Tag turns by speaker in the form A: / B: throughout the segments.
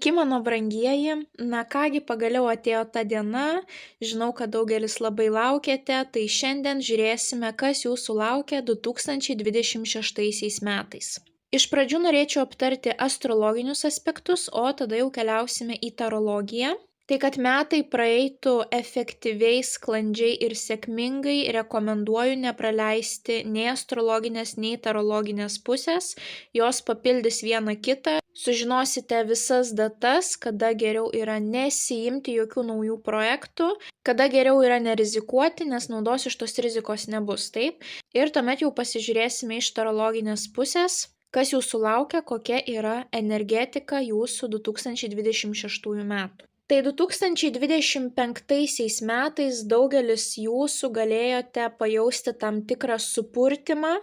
A: Sveiki, mano brangieji. Na kągi, pagaliau atėjo ta diena. Žinau, kad daugelis labai laukėte, tai šiandien žiūrėsime, kas jūsų laukia 2026 metais. Iš pradžių norėčiau aptarti astrologinius aspektus, o tada jau keliausime į tarologiją. Tai kad metai praeitų efektyviai, sklandžiai ir sėkmingai, rekomenduoju nepraleisti nei astrologinės, nei tarologinės pusės. Jos papildys vieną kitą. Sužinosite visas datas, kada geriau yra nesiimti jokių naujų projektų, kada geriau yra nerizikuoti, nes naudos iš tos rizikos nebus, taip? Ir tuomet jau pasižiūrėsime iš tarologinės pusės, kas jūsų laukia, kokia yra energetika jūsų 2026 metų. Tai 2025 metais daugelis jūsų galėjote pajausti tam tikrą supurtimą,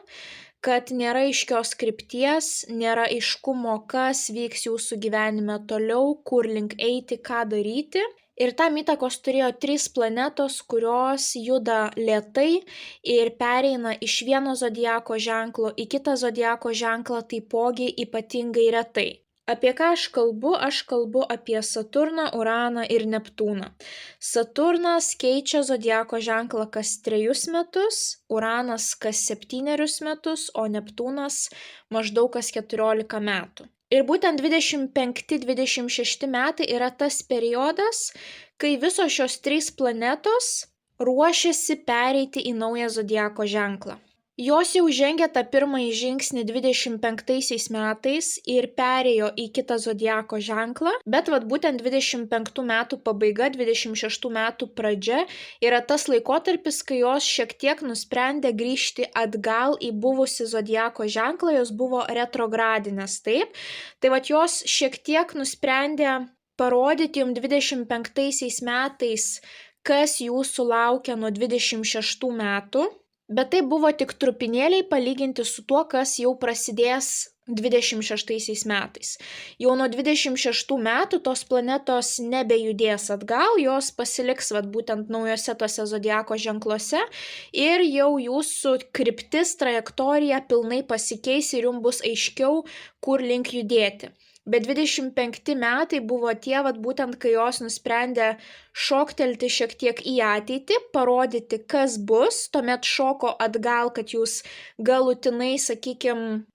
A: kad nėra aiškios krypties, nėra aiškumo, kas vyks jūsų gyvenime toliau, kur link eiti, ką daryti. Ir tam įtakos turėjo 3 planetos, kurios juda lėtai ir pereina iš vieno zodiako ženklo į kitą zodiako ženklą taipogi ypatingai retai. Apie ką aš kalbu? Aš kalbu apie Saturną, Uraną ir Neptūną. Saturnas keičia zodiako ženklą kas 3 metus, Uranas kas 7 metus, o Neptūnas maždaug kas 14 metų. Ir būtent 25-26 metai yra tas periodas, kai visos šios 3 planetos ruošiasi pereiti į naują zodiako ženklą. Jos jau žengė tą pirmąjį žingsnį 25 metais ir perėjo į kitą zodiako ženklą, bet būtent 25 metų pabaiga, 26 metų pradžia yra tas laikotarpis, kai jos šiek tiek nusprendė grįžti atgal į buvusį zodiako ženklą, jos buvo retrogradinės, taip? Tai jos šiek tiek nusprendė parodyti jums 25 metais, kas jūsų laukia nuo 26 metų. Bet tai buvo tik trupinėliai palyginti su tuo, kas jau prasidės 26 metais. Jau nuo 26 metų tos planetos nebejudės atgal, jos pasiliks būtent naujose tose zodiako ženkluose ir jau jūsų kryptis, trajektorija pilnai pasikeis ir jums bus aiškiau, kur link judėti. Bet 25 metai buvo tie, būtent kai jos nusprendė šoktelti šiek tiek į ateitį, parodyti, kas bus, tuomet šoko atgal, kad jūs galutinai,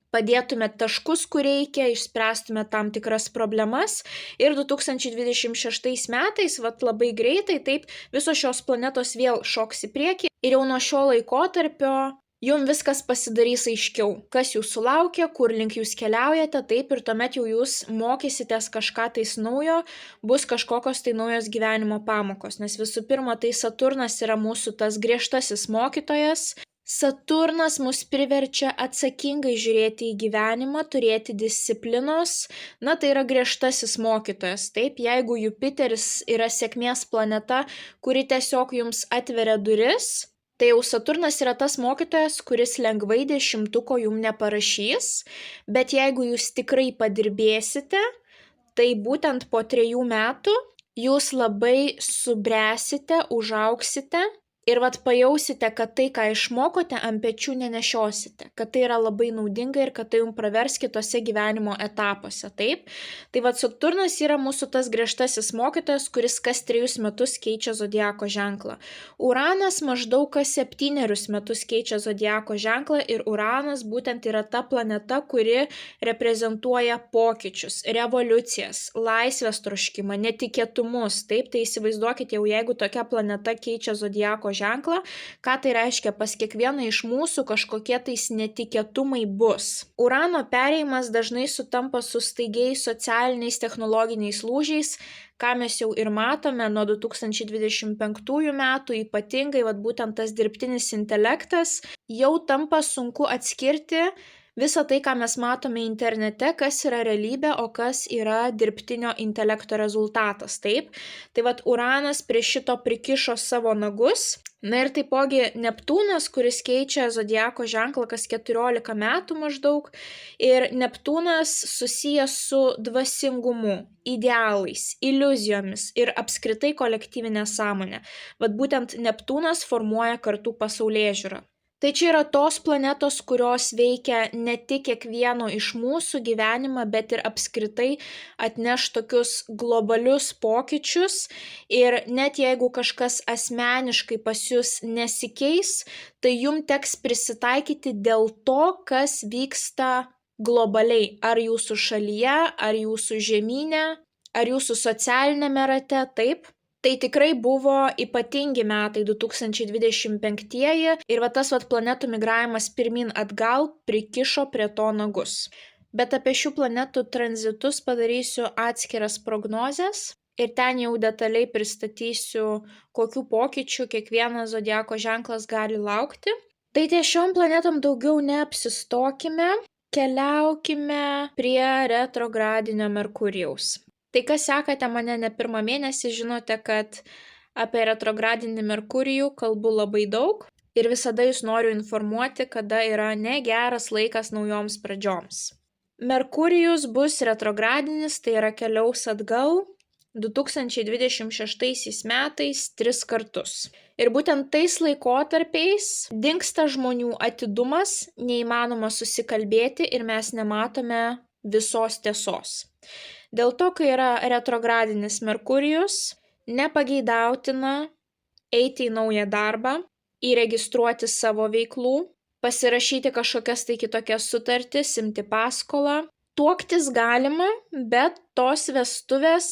A: padėtumėt taškus, kur reikia, išspręstumėt tam tikras problemas. Ir 2026 metais, labai greitai, taip, visos šios planetos vėl šoks į priekį. Ir jau nuo šio laikotarpio jums viskas pasidarys aiškiau, kas jūsų laukia, kur link jūs keliaujate, taip, ir tuomet jau jūs mokysitės kažką tais naujo, bus kažkokios tai naujos gyvenimo pamokos, nes visų pirma, tai Saturnas yra mūsų tas griežtasis mokytojas. Saturnas mus priverčia atsakingai žiūrėti į gyvenimą, turėti disciplinos, tai yra griežtasis mokytojas, taip, jeigu Jupiteris yra sėkmės planeta, kuri tiesiog jums atveria duris, tai jau Saturnas yra tas mokytojas, kuris lengvai 10-ko jums neparašys, bet jeigu jūs tikrai padirbėsite, tai būtent po 3 metų jūs labai subręsite, užaugsite ir pajausite, kad tai, ką išmokote, ant pečių nenešiosite, kad tai yra labai naudinga ir kad tai jums pravers kitose gyvenimo etapuose, taip? Tai Saturnas yra mūsų tas griežtasis mokytojas, kuris kas 3 metus keičia zodiako ženklą. Uranas maždaug kas 7 metus keičia zodiako ženklą ir Uranas būtent yra ta planeta, kuri reprezentuoja pokyčius, revoliucijas, laisvės troškimą, netikėtumus, taip? Tai įsivaizduokite jau, jeigu tokia planeta keičia zodiako ženklą, ką tai reiškia, pas kiekvieną iš mūsų kažkokie tais netikėtumai bus. Urano perėjimas dažnai sutampa su staigiais socialiniais technologiniais lūžiais, ką mes jau ir matome nuo 2025 metų, ypatingai būtent tas dirbtinis intelektas, jau tampa sunku atskirti visą tai, ką mes matome internete, kas yra realybė, o kas yra dirbtinio intelekto rezultatas, taip? Tai Uranas prie šito prikišo savo nagus. Ir taipogi Neptūnas, kuris keičia zodiako ženklą kas 14 metų maždaug. Ir Neptūnas susijęs su dvasingumu, idealais, iliuzijomis ir apskritai kolektyvinė sąmonė. Būtent Neptūnas formuoja kartų pasaulėžiūrą. Tai čia yra tos planetos, kurios veikia ne tik kiekvieno iš mūsų gyvenimą, bet ir apskritai atneš tokius globalius pokyčius. Ir net jeigu kažkas asmeniškai pas jūs nesikeis, tai jums teks prisitaikyti dėl to, kas vyksta globaliai. Ar jūsų šalyje, ar jūsų žemyne, ar jūsų socialinėme rate, taip. Tai tikrai buvo ypatingi metai 2025 ir tas planetų migravimas pirmin atgal prikišo prie to nagus. Bet apie šių planetų tranzitus padarysiu atskiras prognozes ir ten jau detaliai pristatysiu, kokių pokyčių kiekvienas zodiako ženklas gali laukti. Tai ties šiom planetom daugiau neapsistokime, keliaukime prie retrogradinio Merkurijaus. Tai kas sekate mane ne pirmą mėnesį, žinote, kad apie retrogradinį Merkurijų kalbu labai daug ir visada jūs noriu informuoti, kada yra negeras laikas naujoms pradžioms. Merkurijus bus retrogradinis, tai yra keliaus atgal 2026 metais 3 kartus. Ir būtent tais laikotarpiais dingsta žmonių atidumas, neįmanoma susikalbėti ir mes nematome visos tiesos. Dėl to, kai yra retrogradinis Merkurijus, nepageidautina eiti į naują darbą, įregistruoti savo veiklų, pasirašyti kažkokias tai kitokias sutartis, imti paskolą. Tuoktis galima, bet tos vestuvės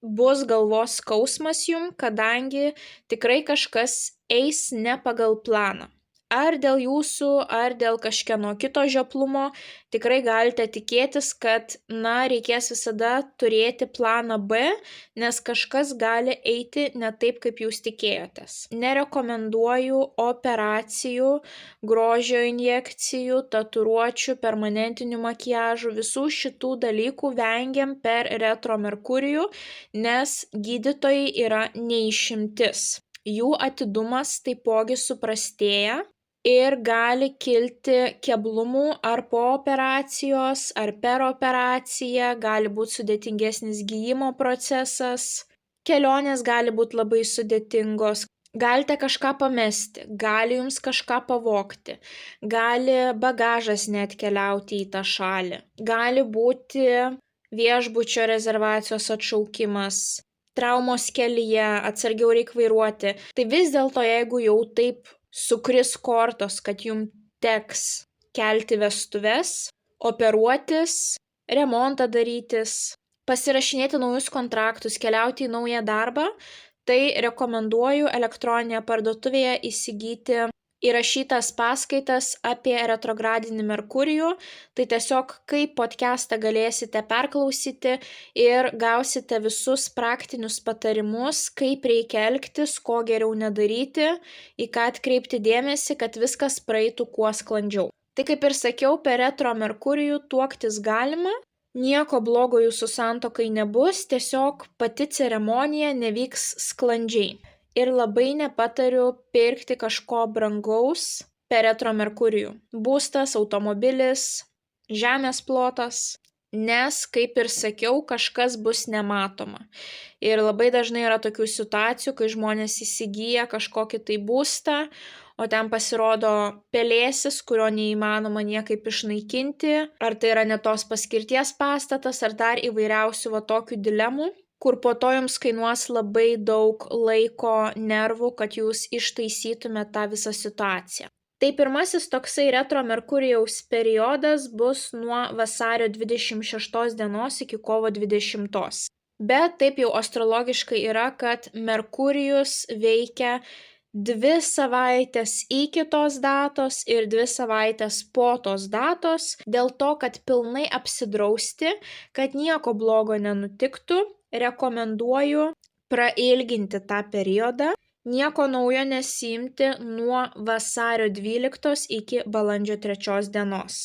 A: bus galvos skausmas jum, kadangi tikrai kažkas eis ne pagal planą. Ar dėl jūsų, ar dėl kažkieno kito žioplumo, tikrai galite tikėtis, kad, reikės visada turėti planą B, nes kažkas gali eiti ne taip, kaip jūs tikėjotės. Nerekomenduoju operacijų, grožio injekcijų, tatuiruočių, permanentinių makiažų, visų šitų dalykų vengiam per retro Merkurijų, nes gydytojai yra neišimtis. Jų atidumas taipogi suprastėja. Ir gali kilti keblumų ar po operacijos, ar per operaciją, gali būti sudėtingesnis gijimo procesas, kelionės gali būti labai sudėtingos, galite kažką pamesti, gali jums kažką pavogti, gali bagažas net keliauti į tą šalį, gali būti viešbučio rezervacijos atšaukimas, traumos kelyje, atsargiau reikia vairuoti. Tai vis dėlto, jeigu jau taip sukris kortos, kad jums teks kelti vestuves, operuotis, remontą darytis, pasirašinėti naujus kontraktus, keliauti į naują darbą, tai rekomenduoju elektroninėje parduotuvėje įsigyti įrašytas paskaitas apie retrogradinį Merkurijų. Tai tiesiog kaip podcastą galėsite perklausyti ir gausite visus praktinius patarimus, kaip reikia elgtis, ko geriau nedaryti, į ką atkreipti dėmesį, kad viskas praeitų kuo sklandžiau. Tai kaip ir sakiau, per retro Merkurijų tuoktis galima, nieko blogo jūsų santuokai nebus, tiesiog pati ceremonija nevyks sklandžiai. Ir labai nepatariu pirkti kažko brangaus per retro Merkurijų. Būstas, automobilis, žemės plotas, nes, kaip ir sakiau, kažkas bus nematoma. Ir labai dažnai yra tokių situacijų, kai žmonės įsigyja kažkokį tai būstą, o ten pasirodo pelėsis, kurio neįmanoma niekaip išnaikinti, ar tai yra ne tos paskirties pastatas, ar dar įvairiausių tokių dilemų, kur po to jums kainuos labai daug laiko, nervų, kad jūs ištaisytumėte tą visą situaciją. Tai pirmasis toksai retro Merkurijaus periodas bus nuo vasario 26 dienos iki kovo 20. Bet taip jau astrologiškai yra, kad Merkurijus veikia 2 savaitės iki tos datos ir 2 savaitės po tos datos, dėl to, kad pilnai apsidrausti, kad nieko blogo nenutiktų, rekomenduoju prailginti tą periodą, nieko naujo nesiimti nuo vasario 12 iki balandžio 3 dienos.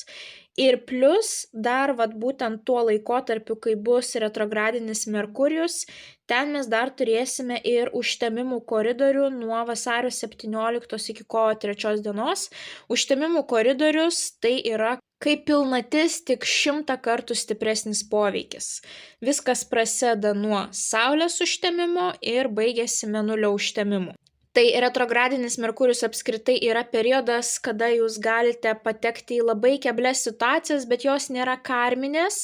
A: Ir plus dar būtent tuo laikotarpiu, kai bus retrogradinis Merkurijus, ten mes dar turėsime ir užtemimų koridorių nuo vasario 17 iki kovo 3 dienos. Užtemimų koridorius tai yra kaip pilnatis, tik 100 kartų stipresnis poveikis. Viskas prasideda nuo Saulės užtemimo ir baigėsi Mėnulio užtemimu. Tai retrogradinis Merkurijus apskritai yra periodas, kada jūs galite patekti į labai keblias situacijas, bet jos nėra karminės.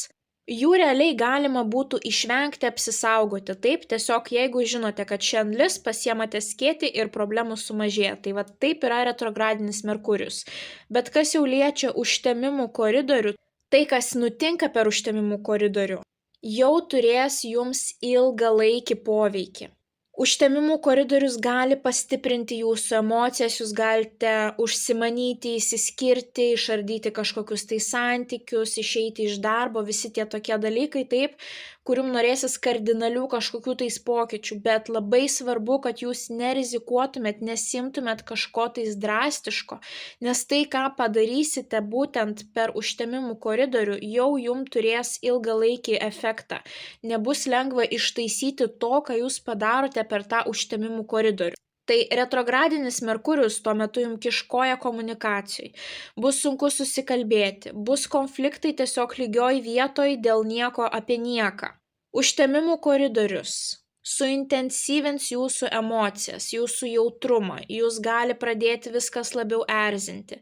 A: Jų realiai galima būtų išvengti, apsisaugoti. Taip, tiesiog jeigu žinote, kad šiandien lis, pasiemate skėtį ir problemų sumažėja. Tai va taip yra retrogradinis Merkurijus. Bet kas jau liečia užtemimų koridorių, tai kas nutinka per užtemimų koridorių, jau turės jums ilgalaikį poveikį. Užtemimų koridorius gali pastiprinti jūsų emocijas, jūs galite užsimanyti, įsiskirti, išardyti kažkokius tai santykius, išeiti iš darbo, visi tie tokie dalykai, taip, kurium norėsis kardinalių kažkokių tais pokyčių, bet labai svarbu, kad jūs nerizikuotumėt, nesimtumėt kažko tais drastiško, nes tai, ką padarysite būtent per užtemimų koridorių, jau jums turės ilgalaikį efektą. Nebus lengva ištaisyti to, ką jūs padarote per tą užtemimų koridorių. Tai retrogradinis Merkurijus tuo metu jums kiškoja komunikacijai. Bus sunku susikalbėti, bus konfliktai tiesiog lygioj vietoj dėl nieko apie nieką. Užtemimų koridorius suintensyvins jūsų emocijas, jūsų jautrumą, jūs gali pradėti viskas labiau erzinti.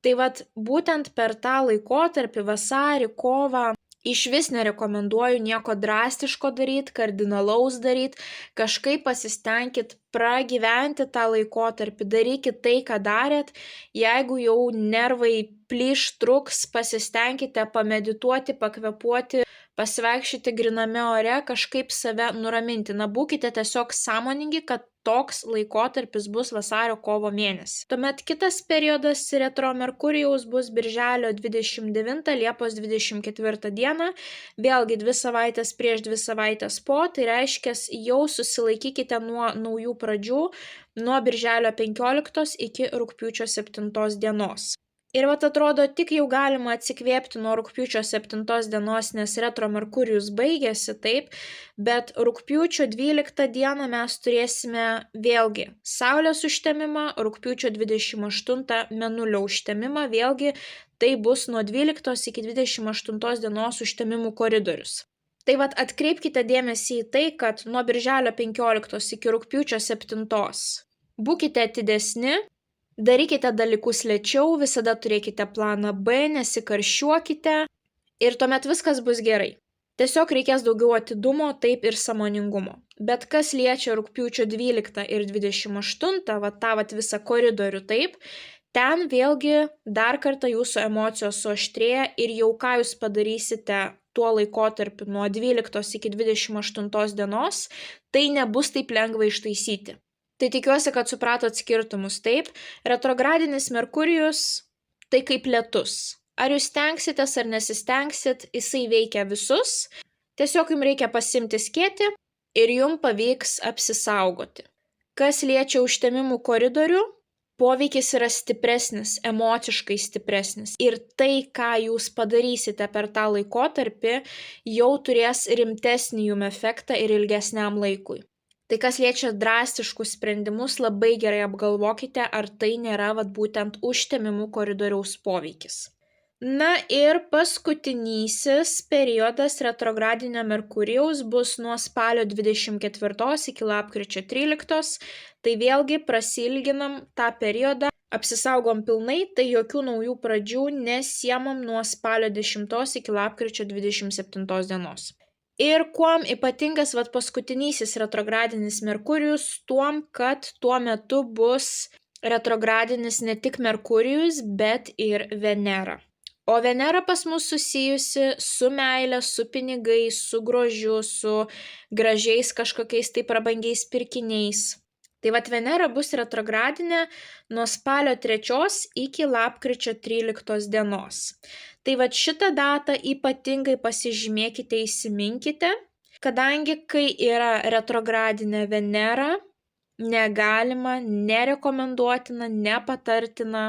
A: Tai vat būtent per tą laikotarpį, vasarį, kovą, išvis nerekomenduoju nieko drastiško daryti, kardinalaus daryti, kažkaip pasistengkit pragyventi tą laikotarpį, darykit tai, ką darėt, jeigu jau nervai plyš, truks, pasistengkite pamedituoti, pakvepuoti, pasivaikščioti griname ore, kažkaip save nuraminti. Na, būkite tiesiog sąmoningi, kad toks laikotarpis bus vasario-kovo mėnesį. Tuomet kitas periodas retro Merkurijaus bus birželio 29, Liepos 24 dieną, vėlgi 2 savaitės prieš 2 savaitės po, tai reiškia jau susilaikykite nuo naujų pradžių, nuo birželio 15 iki rugpjūčio 7 dienos. Ir vat atrodo, tik jau galima atsikvėpti nuo rugpjūčio 7 dienos, nes retro Merkurijus baigėsi, taip, bet rugpjūčio 12 dieną mes turėsime vėlgi Saulės užtemimą, rugpjūčio 28 Mėnulio užtemimą, vėlgi tai bus nuo 12 iki 28 dienos užtemimų koridorius. Tai vat atkreipkite dėmesį į tai, kad nuo birželio 15 iki rugpjūčio 7 būkite atidesni, darykite dalykus lėčiau, visada turėkite planą B, nesikarščiuokite ir tuomet viskas bus gerai. Tiesiog reikės daugiau atidumo, taip ir sąmoningumo. Bet kas liečia rugpjūčio 12 ir 28, tą visą koridorių, taip, ten vėlgi dar kartą jūsų emocijos suaštrėja ir jau ką jūs padarysite tuo laikotarpiu nuo 12 iki 28 dienos, tai nebus taip lengva ištaisyti. Tai tikiuosi, kad supratot skirtumus, taip. Retrogradinis Merkurijus tai kaip lietus. Ar jūs stengsitės ar nesistengsit, jisai veikia visus. Tiesiog jums reikia pasimti skėtį ir jums pavyks apsisaugoti. Kas liečia užtemimų koridorių, poveikis yra stipresnis, emociškai stipresnis. Ir tai, ką jūs padarysite per tą laikotarpį, jau turės rimtesnį jums efektą ir ilgesniam laikui. Tai kas liečia drastiškus sprendimus, labai gerai apgalvokite, ar tai nėra būtent užtemimų koridoriaus poveikis. Na ir paskutinysis periodas retrogradinio Merkurijaus bus nuo spalio 24 iki lapkričio 13, tai vėlgi prasilginam tą periodą, apsisaugom pilnai, tai jokių naujų pradžių nesiemam nuo spalio 10 iki lapkričio 27 dienos. Ir kuom ypatingas paskutinysis retrogradinis Merkurijus, tuom, kad tuo metu bus retrogradinis ne tik Merkurijus, bet ir Venera. O Venera pas mus susijusi su meile, su pinigais, su grožiu, su gražiais kažkokiais tai prabangiais pirkiniais. Tai Venera bus retrogradinė nuo spalio 3 iki lapkričio 13 dienos. Tai šitą datą ypatingai pasižymėkite, įsiminkite, kadangi kai yra retrogradinė Venera, negalima, nerekomenduotina, nepatartina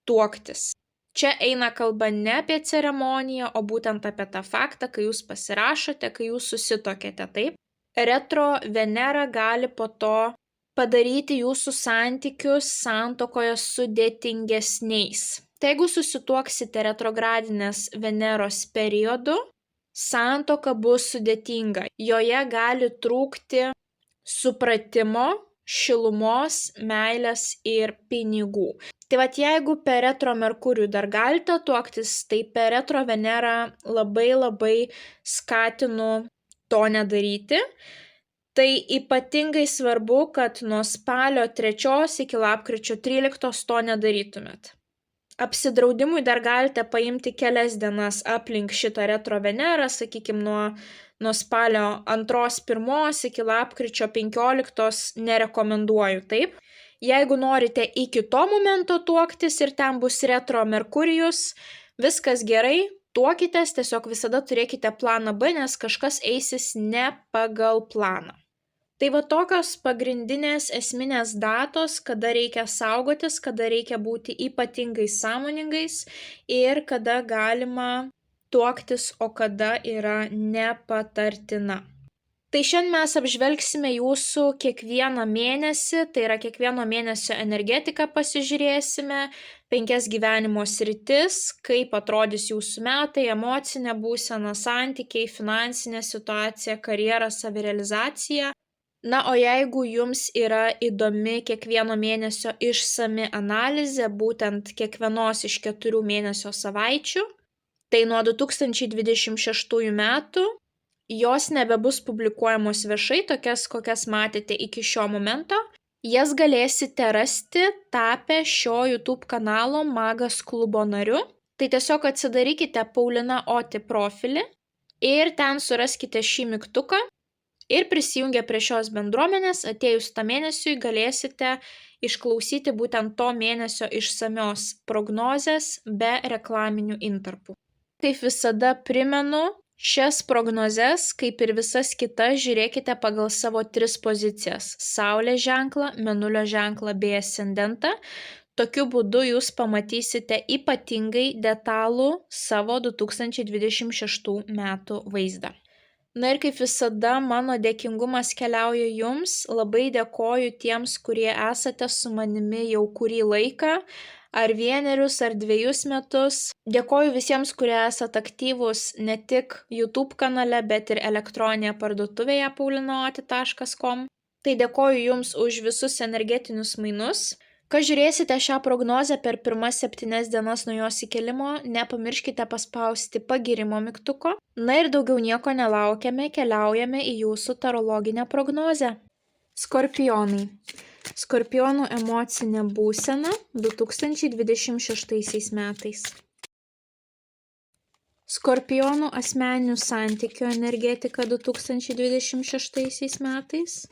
A: tuoktis. Čia eina kalba ne apie ceremoniją, o būtent apie tą faktą, kai jūs pasirašote, kai jūs susitokėte, taip. Retro Venera gali po to padaryti jūsų santykius santuokoje sudėtingesniais. Tai jeigu susituoksite retrogradinės Veneros periodu, santuoka bus sudėtinga. Joje gali trūkti supratimo, šilumos, meilės ir pinigų. Tai vat jeigu per retro Merkurijų dar galite tuoktis, tai per retro Venerą labai skatinu to nedaryti. Tai ypatingai svarbu, kad nuo spalio 3 iki lapkričio 13 to nedarytumėt. Apsidraudimui dar galite paimti kelias dienas aplink šitą retro Venerą, sakykime, nuo spalio 2-1 iki lapkričio 15 nerekomenduoju, taip. Jeigu norite iki to momento tuoktis ir ten bus retro Merkurijus, viskas gerai, tuokitės, tiesiog visada turėkite planą B, nes kažkas eisis ne pagal planą. Tai va tokios pagrindinės esminės datos, kada reikia saugotis, kada reikia būti ypatingai sąmoningais ir kada galima tuoktis, o kada yra nepatartina. Tai šiandien mes apžvelgsime jūsų kiekvieną mėnesį, tai yra kiekvieno mėnesio energetiką pasižiūrėsime, 5 gyvenimo sritis, kaip atrodys jūsų metai, emocinė būsena, santykiai, finansinė situacija, karjera, savirealizacija. Na, o jeigu jums yra įdomi kiekvieno mėnesio išsami analizė, būtent kiekvienos iš 4 mėnesio savaičių, tai nuo 2026 metų jos nebebus publikuojamos viešai, tokias, kokias matėte iki šio momento. Jas galėsite rasti tapę šio YouTube kanalo Magas klubo nariu. Tai tiesiog atsidarykite Paulina Oti profilį ir ten suraskite šį mygtuką. Ir prisijungę prie šios bendruomenės, atėjus tą mėnesiui galėsite išklausyti būtent to mėnesio išsamios prognozės be reklaminių intarpų. Kaip visada primenu, šias prognozes, kaip ir visas kitas, žiūrėkite pagal savo 3 pozicijas – Saulės ženklą, Mėnulio ženklą bei ascendentą. Tokiu būdu jūs pamatysite ypatingai detalų savo 2026 metų vaizdą. Na ir kaip visada, mano dėkingumas keliauja jums. Labai dėkoju tiems, kurie esate su manimi jau kurį laiką, ar 1 ar 2 metus. Dėkoju visiems, kurie esate aktyvūs ne tik YouTube kanale, bet ir elektroninėje parduotuvėje paulinaoti.com. Tai dėkoju jums už visus energetinius mainus. Kai žiūrėsite šią prognozę per pirmas 7 dienas nuo jos įkelimo, nepamirškite paspausti pagirimo mygtuko. Na ir daugiau nieko nelaukiame, keliaujame į jūsų tarologinę prognozę. Skorpionai. Skorpionų emocinė būsena 2026 metais. Skorpionų asmeninių santykių energetika 2026 metais.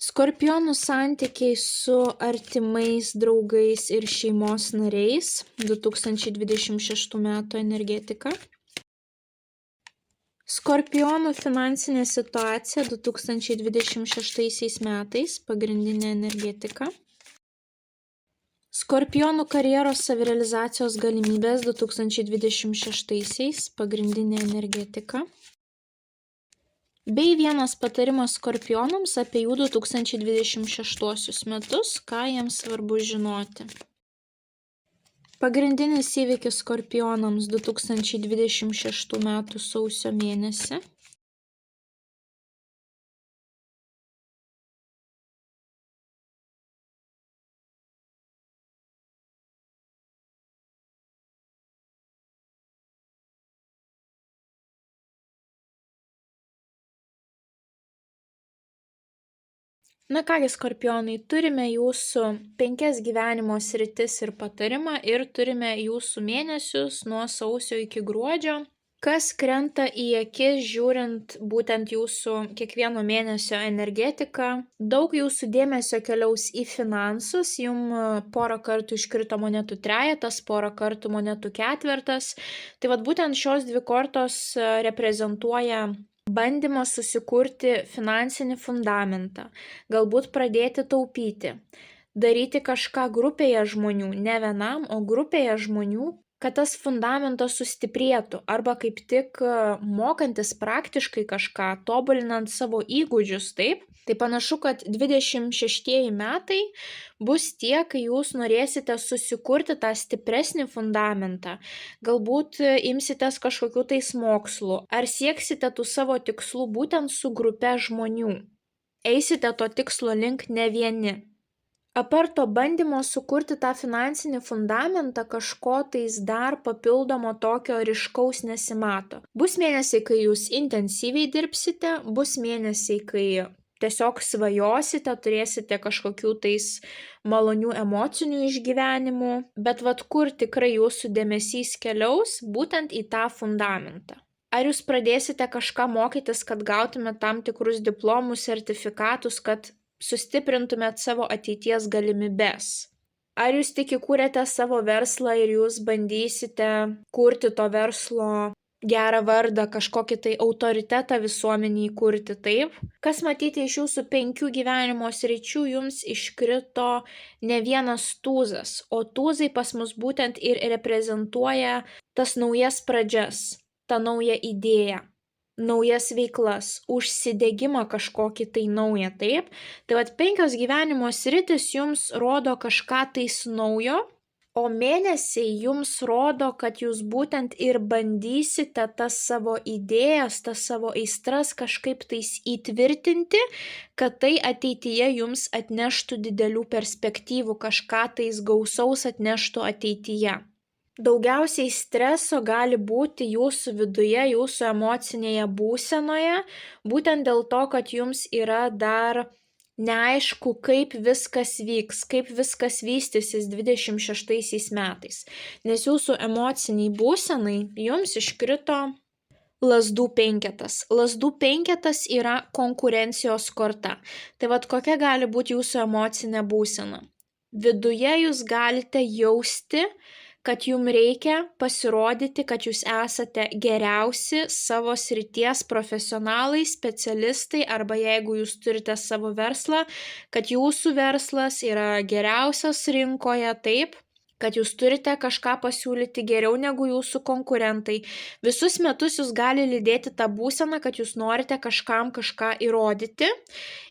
A: Skorpionų santykiai su artimais draugais ir šeimos nariais 2026 metų energetika. Skorpionų finansinė situacija 2026 metais pagrindinė energetika. Skorpionų karjeros savirealizacijos galimybės 2026 pagrindinė energetika. Bei vienas patarimas skorpionams apie jų 2026 metus, ką jiems svarbu žinoti. Pagrindinis įvykis skorpionams 2026 metų sausio mėnesį. Na kągi, skorpionai, turime jūsų 5 gyvenimo sritis ir patarimą ir turime jūsų mėnesius nuo sausio iki gruodžio. Kas krenta į akis žiūrint būtent jūsų kiekvieno mėnesio energetiką? Daug jūsų dėmesio keliaus į finansus, jums porą kartų iškrito monetų trejetas, porą kartų monetų ketvertas. Tai vat būtent šios 2 kortos reprezentuoja bandymą susikurti finansinį fundamentą, galbūt pradėti taupyti, daryti kažką grupėje žmonių, ne vienam, o grupėje žmonių, kad tas fundamentas sustiprėtų arba kaip tik mokantis praktiškai kažką, tobulinant savo įgūdžius, taip? Tai panašu, kad 26 metai bus tie, kai jūs norėsite susikurti tą stipresnį fundamentą. Galbūt imsitės kažkokių tais mokslų ar sieksite tų savo tikslų būtent su grupe žmonių. eisite to tikslo link ne vieni. Apart to bandymo sukurti tą finansinį fundamentą, kažko tais dar papildomo tokio ryškaus nesimato. Bus mėnesiai, kai jūs intensyviai dirbsite, bus mėnesiai, kai tiesiog svajosite, turėsite kažkokių tais malonių emocinių išgyvenimų, bet kur tikrai jūsų dėmesys keliaus, būtent į tą fundamentą. Ar jūs pradėsite kažką mokytis, kad gautumėte tam tikrus diplomus, sertifikatus, kad sustiprintumėt savo ateities galimybes? Ar jūs tik įkūrėte savo verslą ir jūs bandysite kurti to verslo gerą vardą, kažkokį tai autoritetą visuomeniai kurti, taip? Kas matyti iš jūsų 5 gyvenimo sričių, jums iškrito ne vienas tūzas, o tūzai pas mus būtent ir reprezentuoja tas naujas pradžias, tą naują idėją, naujas veiklas, užsidegimą kažkokį tai naują, taip? Tai 5 gyvenimo sritis jums rodo kažką tais naujo, o mėnesiai jums rodo, kad jūs būtent ir bandysite tas savo idėjas, tas savo aistras kažkaip tais įtvirtinti, kad tai ateityje jums atneštų didelių perspektyvų, kažką tais gausaus atneštų ateityje. Daugiausiai streso gali būti jūsų viduje, jūsų emocinėje būsenoje, būtent dėl to, kad jums yra dar neaišku, kaip viskas vyks, kaip viskas vystysis 26 metais. Nes jūsų emociniai būsenai jums iškrito lazdų penketas. Lazdų penketas yra konkurencijos korta. Tai kokia gali būti jūsų emocinė būsena? Viduje jūs galite jausti, kad jums reikia pasirodyti, kad jūs esate geriausi savo srities profesionalai, specialistai, arba jeigu jūs turite savo verslą, kad jūsų verslas yra geriausias rinkoje, taip, kad jūs turite kažką pasiūlyti geriau negu jūsų konkurentai. Visus metus jūs gali lydėti tą būseną, kad jūs norite kažkam kažką įrodyti.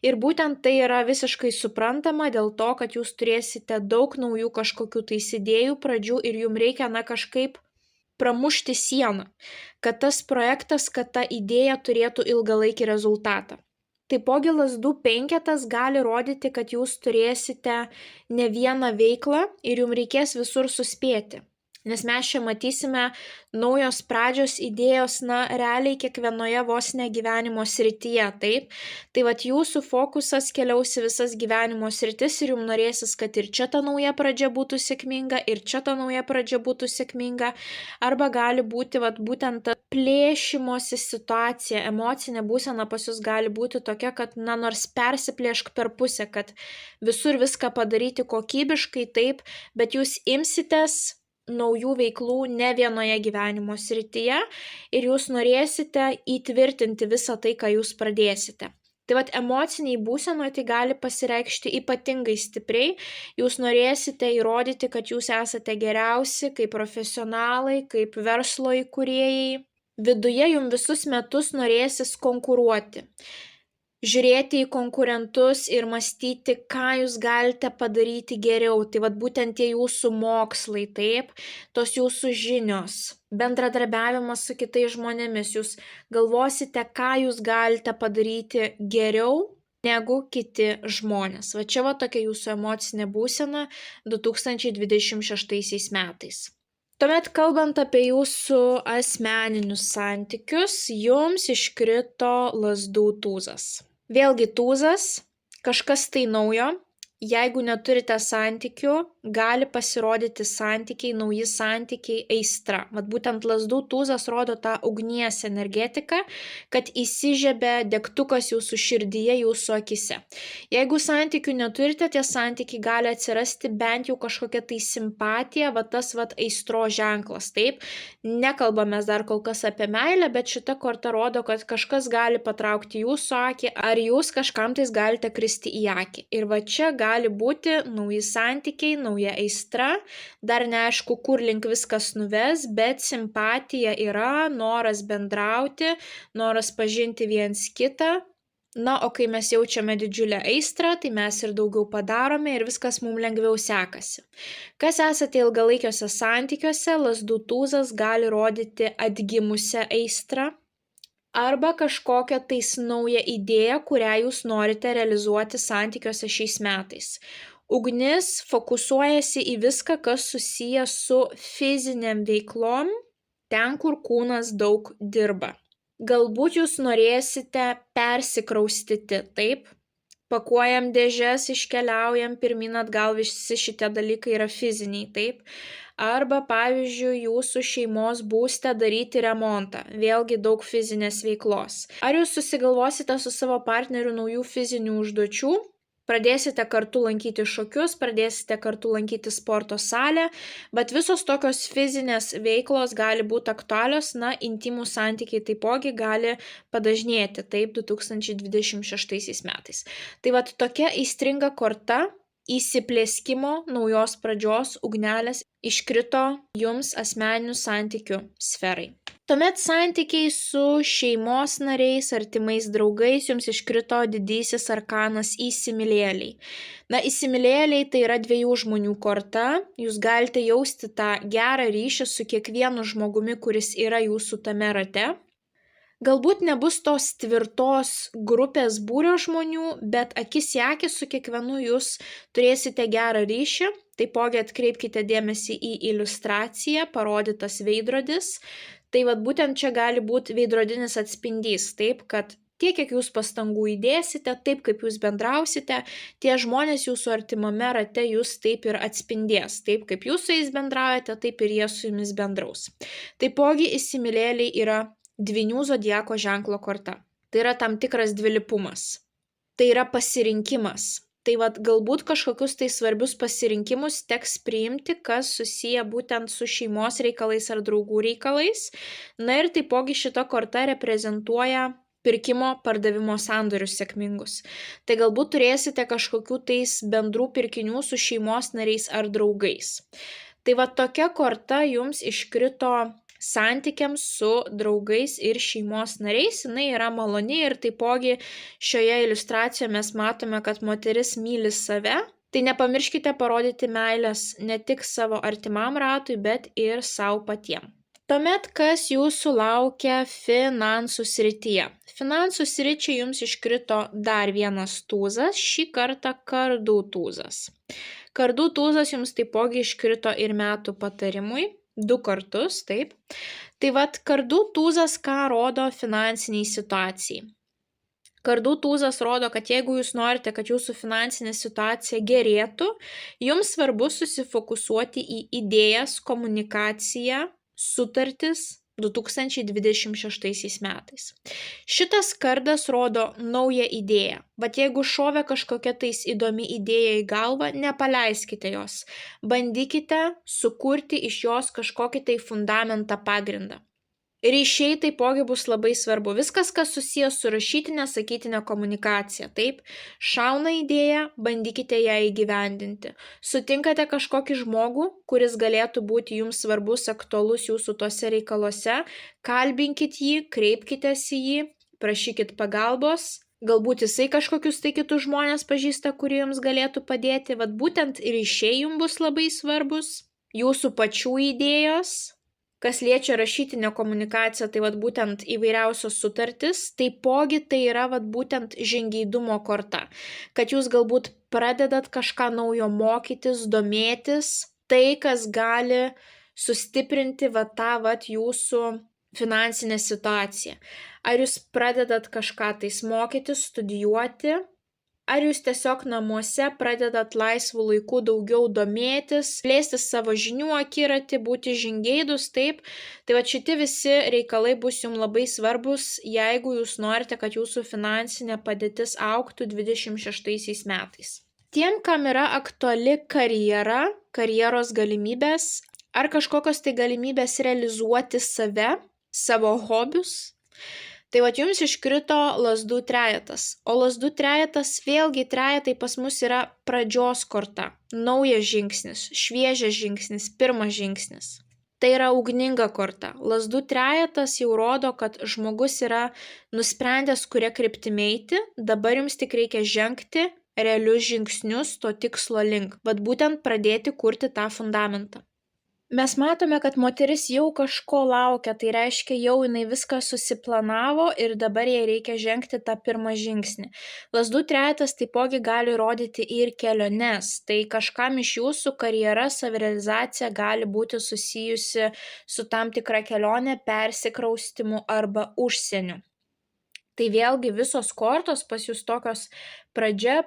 A: Ir būtent tai yra visiškai suprantama dėl to, kad jūs turėsite daug naujų kažkokių tais idėjų pradžių ir jums reikia kažkaip pramušti sieną, kad tas projektas, kad ta idėja turėtų ilgalaikį rezultatą. Taipogi lazdų penketas gali rodyti, kad jūs turėsite ne vieną veiklą ir jums reikės visur suspėti. Nes mes čia matysime naujos pradžios idėjos, realiai kiekvienoje vos ne gyvenimo srityje, taip? Tai jūsų fokusas keliaus į visas gyvenimo sritis ir jums norėsis, kad ir čia ta nauja pradžia būtų sėkminga, ir čia ta nauja pradžia būtų sėkminga, arba gali būti būtent ta plėšimosi situacija, emocinė būsena pas jūs gali būti tokia, kad nors persiplėšk per pusę, kad visur viską padaryti kokybiškai, taip, bet jūs imsitės naujų veiklų ne vienoje gyvenimo srityje ir jūs norėsite įtvirtinti visą tai, ką jūs pradėsite. Tai emociniai būsenoje tai gali pasireikšti ypatingai stipriai, jūs norėsite įrodyti, kad jūs esate geriausi kaip profesionalai, kaip verslo įkūrėjai. Viduje jums visus metus norėsis konkuruoti. Žiūrėti į konkurentus ir mąstyti, ką jūs galite padaryti geriau. Tai būtent tie jūsų mokslai, taip, tos jūsų žinios, bendradarbiavimas su kitais žmonėmis. Jūs galvosite, ką jūs galite padaryti geriau negu kiti žmonės. Čia tokia jūsų emocinė būsena 2026 metais. Tuomet, kalbant apie jūsų asmeninius santykius, jums iškrito lazdų tūzas. Vėlgi tūzas, kažkas tai naujo, jeigu neturite santykių, gali pasirodyti santykiai, nauji santykiai, aistra. Būtent lazdų tūzas rodo tą ugnies energetiką, kad įsižiebia degtukas jūsų širdyje, jūsų akise. Jeigu santykių neturite, tie santykiai gali atsirasti bent jau kažkokia tai simpatija, tas aistro ženklas, taip. Nekalbame dar kol kas apie meilę, bet šita korta rodo, kad kažkas gali patraukti jūsų akį, ar jūs kažkam tais galite kristi į akį. Ir čia gali būti nauji santykiai, nauja aistra, dar neaišku, kur link viskas nuves, bet simpatija yra, noras bendrauti, noras pažinti viens kitą. O kai mes jaučiame didžiulę aistrą, tai mes ir daugiau padarome ir viskas mums lengviau sekasi. Kas esate ilgalaikiuose santykiuose, lazdų tūzas gali rodyti atgimusią aistrą. arba kažkokią tais naują idėją, kurią jūs norite realizuoti santykiuose šiais metais. Ugnis fokusuojasi į viską, kas susiję su fiziniam veiklom, ten, kur kūnas daug dirba. Galbūt jūs norėsite persikraustyti, taip? Pakuojam dėžes, iškeliaujam pirmyn atgal, visi šitie dalykai yra fiziniai, taip? Arba, pavyzdžiui, jūsų šeimos būste daryti remontą, vėlgi daug fizinės veiklos. Ar jūs susigalvosite su savo partneriu naujų fizinių užduočių? Pradėsite kartu lankyti šokius, pradėsite kartu lankyti sporto salę, bet visos tokios fizinės veiklos gali būti aktualios, intimų santykiai taipogi gali padažnėti, taip, 2026 metais. Tai vat tokia aistringa korta įsiplėskimo naujos pradžios ugnelės iškrito jums asmeninių santykių sferai. Tuomet santykiai su šeimos nariais, artimais draugais jums iškrito didysis arkanas įsimylėjėliai. Įsimylėjėliai tai yra 2 žmonių korta, jūs galite jausti tą gerą ryšį su kiekvienu žmogumi, kuris yra jūsų tame rate. Galbūt nebus tos tvirtos grupės būrio žmonių, bet akis į akį su kiekvienu jūs turėsite gerą ryšį. Taipogi atkreipkite dėmesį į iliustraciją, parodytas veidrodis. Tai būtent čia gali būti veidrodinis atspindys, taip, kad tiek, kiek jūs pastangų įdėsite, taip, kaip jūs bendrausite, tie žmonės jūsų artimame rate jūs taip ir atspindės. Taip, kaip jūs su jais bendraujate, taip ir jie su jumis bendraus. Taipogi įsimylėjėliai yra dvynių zodiako ženklo korta. Tai yra tam tikras dvilypumas. Tai yra pasirinkimas. Tai galbūt kažkokius tai svarbius pasirinkimus teks priimti, kas susiję būtent su šeimos reikalais ar draugų reikalais. Ir taipogi šita korta reprezentuoja pirkimo pardavimo sandorius sėkmingus. Tai galbūt turėsite kažkokių tais bendrų pirkinių su šeimos nariais ar draugais. Tai tokia korta jums iškrito santykiams su draugais ir šeimos nariais, jinai yra maloni ir taipogi šioje iliustracijoje mes matome, kad moteris myli save. Tai nepamirškite parodyti meilės ne tik savo artimam ratui, bet ir savo patiem. Tuomet, kas jūsų laukia finansų srityje? Finansų sričiai jums iškrito dar vienas tūzas, šį kartą kardų tūzas. Kardų tūzas jums taipogi iškrito ir metų patarimui. 2 kartus, taip. Tai kardų tūzas ką rodo finansiniai situacijai? Kardų tūzas rodo, kad jeigu jūs norite, kad jūsų finansinė situacija gerėtų, jums svarbu susifokusuoti į idėjas, komunikaciją, sutartis 2026 metais. Šitas kardas rodo naują idėją. Jeigu šovė kažkokia tais įdomi idėja į galvą, nepaleiskite jos. Bandykite sukurti iš jos kažkokį tai fundamentą pagrindą. Ryšiai taipogi bus labai svarbu. Viskas, kas susijęs su rašytinė, sakytinė komunikacija. Taip, šauna idėja, bandykite ją įgyvendinti. Sutinkate kažkokį žmogų, kuris galėtų būti jums svarbus, aktualus jūsų tose reikaluose, kalbinkit jį, kreipkitės į jį, prašykit pagalbos. Galbūt jisai kažkokius tai kitus žmonės pažįsta, kurie jums galėtų padėti. Būtent ryšiai jums bus labai svarbus. Jūsų pačių idėjos. Kas liečia rašytinę komunikaciją, tai būtent įvairiausios sutartis, taipogi tai yra būtent žingeidumo korta, kad jūs galbūt pradedat kažką naujo mokytis, domėtis, tai, kas gali sustiprinti tą jūsų finansinę situaciją. Ar jūs pradedat kažką tais mokytis, studijuoti, ar jūs tiesiog namuose pradedat laisvų laikų daugiau domėtis, plėsti savo žinių akiratį, būti žingeidus, taip. Tai šitie visi reikalai bus jums labai svarbus, jeigu jūs norite, kad jūsų finansinė padėtis augtų 2026 metais. Tiem, kam yra aktuali karjera, karjeros galimybės, ar kažkokios tai galimybės realizuoti save, savo hobius, tai jums iškrito lazdų trejetas, o lazdų trejetas vėlgi trejetai pas mus yra pradžios korta, naujas žingsnis, šviežias žingsnis, pirmas žingsnis. Tai yra ugninga korta. Lazdų trejetas jau rodo, kad žmogus yra nusprendęs, kuria kryptimi eiti, dabar jums tik reikia žengti realius žingsnius to tikslo link, būtent pradėti kurti tą fundamentą. Mes matome, kad moteris jau kažko laukia, tai reiškia, jau jinai viską susiplanavo ir dabar jai reikia žengti tą pirmą žingsnį. Lazdų trejetas taipogi gali rodyti ir keliones, tai kažkam iš jūsų karjera, savirealizacija gali būti susijusi su tam tikra kelionė, persikraustimu arba užsieniu. Tai vėlgi visos kortos pas jūs tokios pradžia,